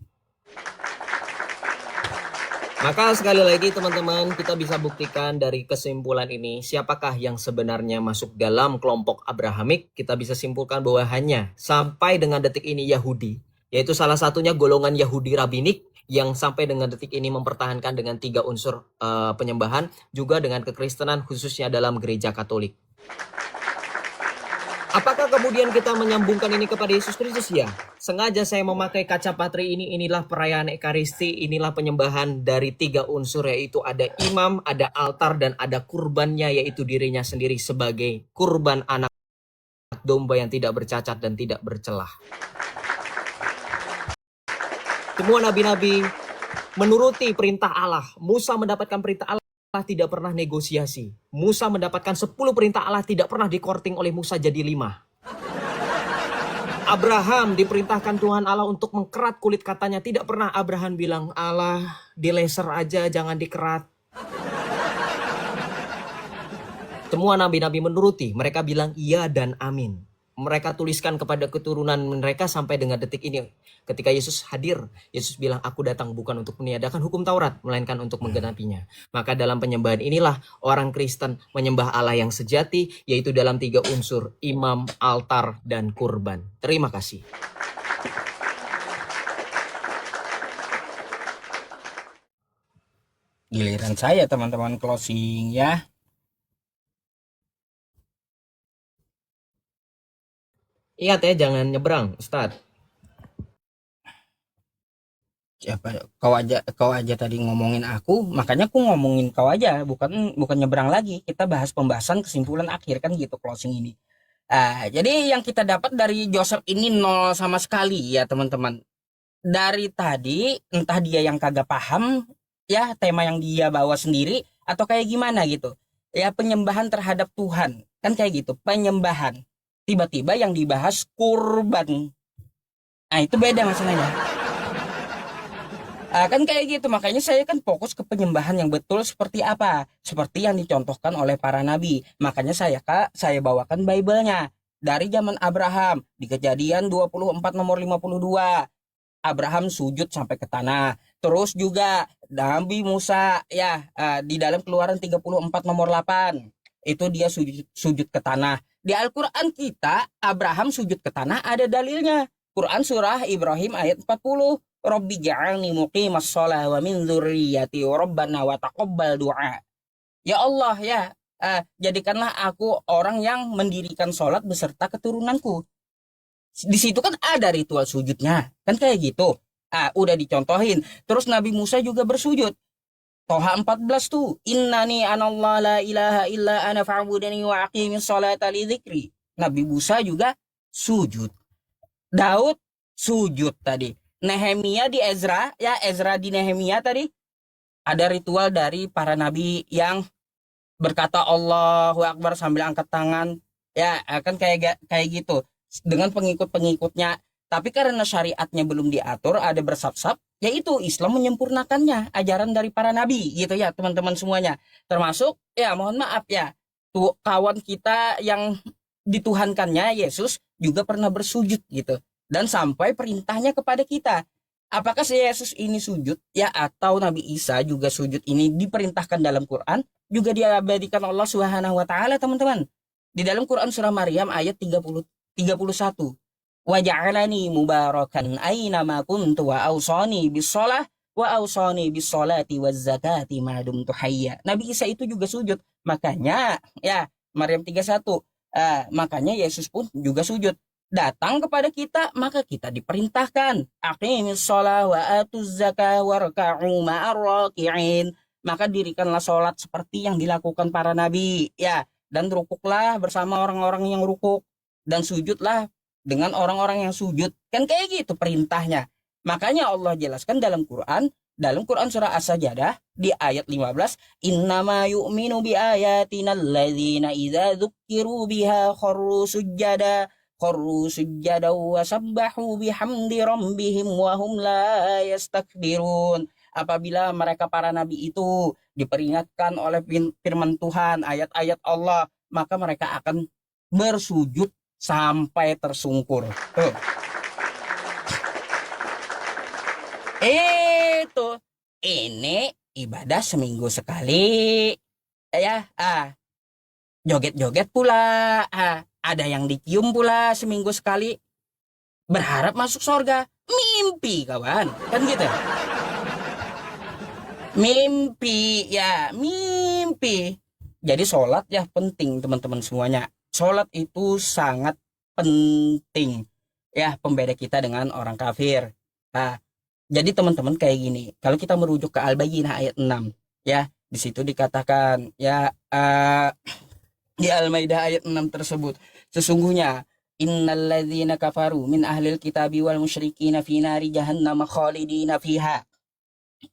Maka sekali lagi teman-teman, kita bisa buktikan dari kesimpulan ini, siapakah yang sebenarnya masuk dalam kelompok Abrahamik. Kita bisa simpulkan bahwa hanya sampai dengan detik ini Yahudi, yaitu salah satunya golongan Yahudi Rabinik, yang sampai dengan detik ini mempertahankan dengan 3 unsur penyembahan, juga dengan kekristenan khususnya dalam gereja Katolik. Apakah kemudian kita menyambungkan ini kepada Yesus Kristus? Ya. Sengaja saya memakai kaca patri ini. Inilah perayaan Ekaristi. Inilah penyembahan dari 3 unsur, yaitu ada imam, ada altar, dan ada kurbannya, yaitu dirinya sendiri sebagai kurban anak domba yang tidak bercacat dan tidak bercelah. Semua nabi-nabi menuruti perintah Allah. Musa mendapatkan perintah Allah, tidak pernah negosiasi. Musa mendapatkan 10 perintah Allah, tidak pernah dikorting oleh Musa jadi 5. Abraham diperintahkan Tuhan Allah untuk mengkerat kulit katanya, tidak pernah Abraham bilang, Allah dilaser aja jangan dikerat. Semua nabi-nabi menuruti, mereka bilang iya dan amin. Mereka tuliskan kepada keturunan mereka sampai dengan detik ini. Ketika Yesus hadir, Yesus bilang, aku datang bukan untuk meniadakan hukum Taurat, melainkan untuk menggenapinya. Maka dalam penyembahan inilah orang Kristen menyembah Allah yang sejati, yaitu dalam 3 unsur, imam, altar, dan kurban. Terima kasih. Giliran saya teman-teman closing ya. Ingat ya, jangan nyebrang, Ustadz. Siapa kau aja tadi ngomongin aku, makanya aku ngomongin kau aja, bukan nyebrang lagi. Kita bahas pembahasan kesimpulan akhir kan gitu closing ini. Jadi yang kita dapat dari Joseph ini nol sama sekali ya teman-teman. Dari tadi entah dia yang kagak paham ya tema yang dia bawa sendiri atau kayak gimana gitu. Ya penyembahan terhadap Tuhan kan kayak gitu, penyembahan. Tiba-tiba yang dibahas kurban. Nah itu beda masalahnya. Kan kayak gitu, makanya saya kan fokus ke penyembahan yang betul seperti apa, seperti yang dicontohkan oleh para nabi. Makanya saya bawakan Bible-nya dari zaman Abraham di Kejadian 24 nomor 52. Abraham sujud sampai ke tanah. Terus juga Nabi Musa ya di dalam Keluaran 34 nomor 8 itu dia sujud ke tanah. Di Al-Quran kita Abraham sujud ke tanah ada dalilnya. Quran surah Ibrahim ayat 40. Rabbi ja'alni muqimas shalah wa min dzurriyyati rabbana wa taqabbal du'a. Ya Allah ya, jadikanlah aku orang yang mendirikan sholat beserta keturunanku. Di situ kan ada ritual sujudnya, kan kayak gitu. Udah dicontohin. Terus Nabi Musa juga bersujud. Toha 14 tuh, innani anallah la ilaha illa ana fa'budani wa aqimis sholata li dzikri. Nabi Musa juga sujud. Daud sujud tadi. Nehemia di Ezra, ya Ezra di Nehemia tadi ada ritual dari para nabi yang berkata Allahu Akbar sambil angkat tangan. Ya, kan kayak gitu dengan pengikut-pengikutnya. Tapi karena syariatnya belum diatur, ada bersap-sap, yaitu Islam menyempurnakannya, ajaran dari para nabi gitu ya teman-teman semuanya. Termasuk ya mohon maaf ya, tuh kawan kita yang dituhankannya Yesus juga pernah bersujud gitu. Dan sampai perintahnya kepada kita. Apakah si Yesus ini sujud ya atau Nabi Isa juga sujud ini diperintahkan dalam Quran, juga diabadikan Allah Subhanahu wa taala teman-teman. Di dalam Quran surah Maryam ayat 31. Wa ja'alani mubarakan aina ma kuntu wa awsani bis-shalah wa awsani bis-sholati waz-zakati ma dumtu hayya. Nabi Isa itu juga sujud. Makanya ya Maryam 31. Makanya Yesus pun juga sujud. Datang kepada kita, maka kita diperintahkan aqimis shalah wa atuz zakah warka'u ma'ar raki'in. Maka dirikanlah sholat seperti yang dilakukan para nabi ya, dan rukuklah bersama orang-orang yang rukuk, dan sujudlah dengan orang-orang yang sujud. Kan kayak gitu perintahnya. Makanya Allah jelaskan dalam Quran surah As-Sajdah di ayat 15, innama yu'minu bi ayatina alladzina idza dzukkiru biha kharru sujada wa sabbahu bihamdi rabbihim wa hum la yastakbirun. Apabila mereka para nabi itu diperingatkan oleh firman Tuhan, ayat-ayat Allah, maka mereka akan bersujud sampai tersungkur. Tuh. Ini ibadah seminggu sekali. Ya, joget-joget pula. Ada yang dicium pula seminggu sekali. Berharap masuk surga. Mimpi kawan. Kan gitu. Mimpi. Jadi sholat ya penting teman-teman semuanya. Sholat itu sangat penting ya pembeda kita dengan orang kafir. Nah, jadi teman-teman kayak gini, kalau kita merujuk ke Al-Bayyinah ayat 6 ya, di situ dikatakan ya di Al-Maidah ayat 6 tersebut, sesungguhnya innalladzina kafaru min ahlil kitabi wal musyrikina fi nari jahannam khalidina fiha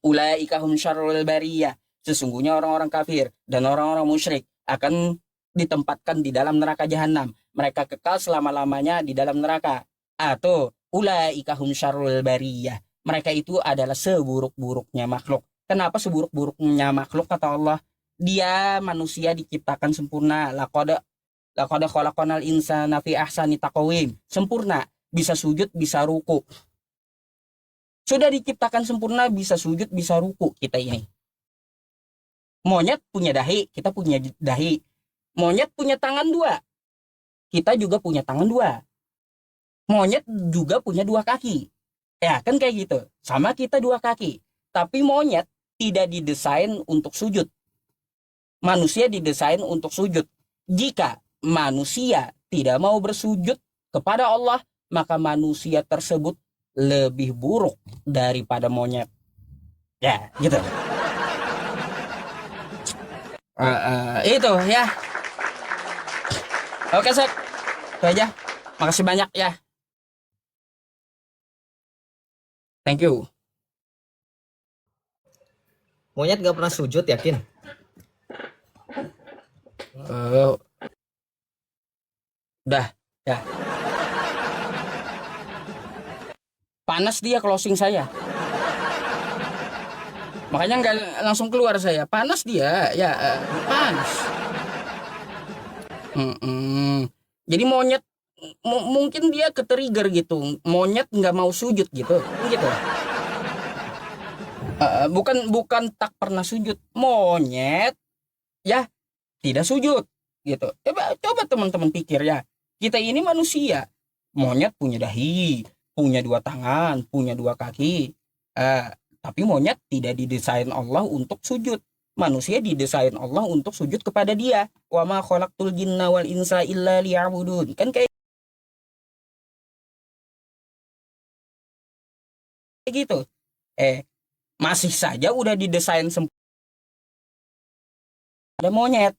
ulaika hum syarrul bariyah. Sesungguhnya orang-orang kafir dan orang-orang musyrik akan ditempatkan di dalam neraka jahanam. Mereka kekal selama-lamanya di dalam neraka. Atau ulaika hum syarrul bariyah. Mereka itu adalah seburuk-buruknya makhluk. Kenapa seburuk-buruknya makhluk kata Allah? Dia manusia diciptakan sempurna. Laqad khalaqnal insana fi ahsani taqwim. Sempurna, bisa sujud, bisa ruku. Sudah diciptakan sempurna, bisa sujud, bisa ruku kita ini. Monyet punya dahi, kita punya dahi. Monyet punya tangan 2, kita juga punya tangan 2. Monyet juga punya 2 kaki. Ya kan kayak gitu. Sama kita 2 kaki. Tapi monyet tidak didesain untuk sujud. Manusia didesain untuk sujud. Jika manusia tidak mau bersujud kepada Allah, maka manusia tersebut lebih buruk daripada monyet. Ya, gitu. Itu ya. Oke, Sek. Itu aja. Makasih banyak ya. Thank you. Monyet gak pernah sujud, yakin? Udah, ya. Panas dia closing saya. Makanya nggak langsung keluar saya. Panas dia, ya panas. Jadi monyet mungkin dia ketrigger gitu. Monyet nggak mau sujud gitu, gitu. Bukan tak pernah sujud. Monyet ya tidak sujud gitu. Coba teman-teman pikir ya. Kita ini manusia. Monyet punya dahi, punya 2 tangan, punya 2 kaki. Tapi monyet tidak didesain Allah untuk sujud. Manusia didesain Allah untuk sujud kepada Dia. Wa ma khalaqtul jinna wal insa illa liya'budun. Kan kayak gitu. Masih saja udah didesain sempurna ada monyet.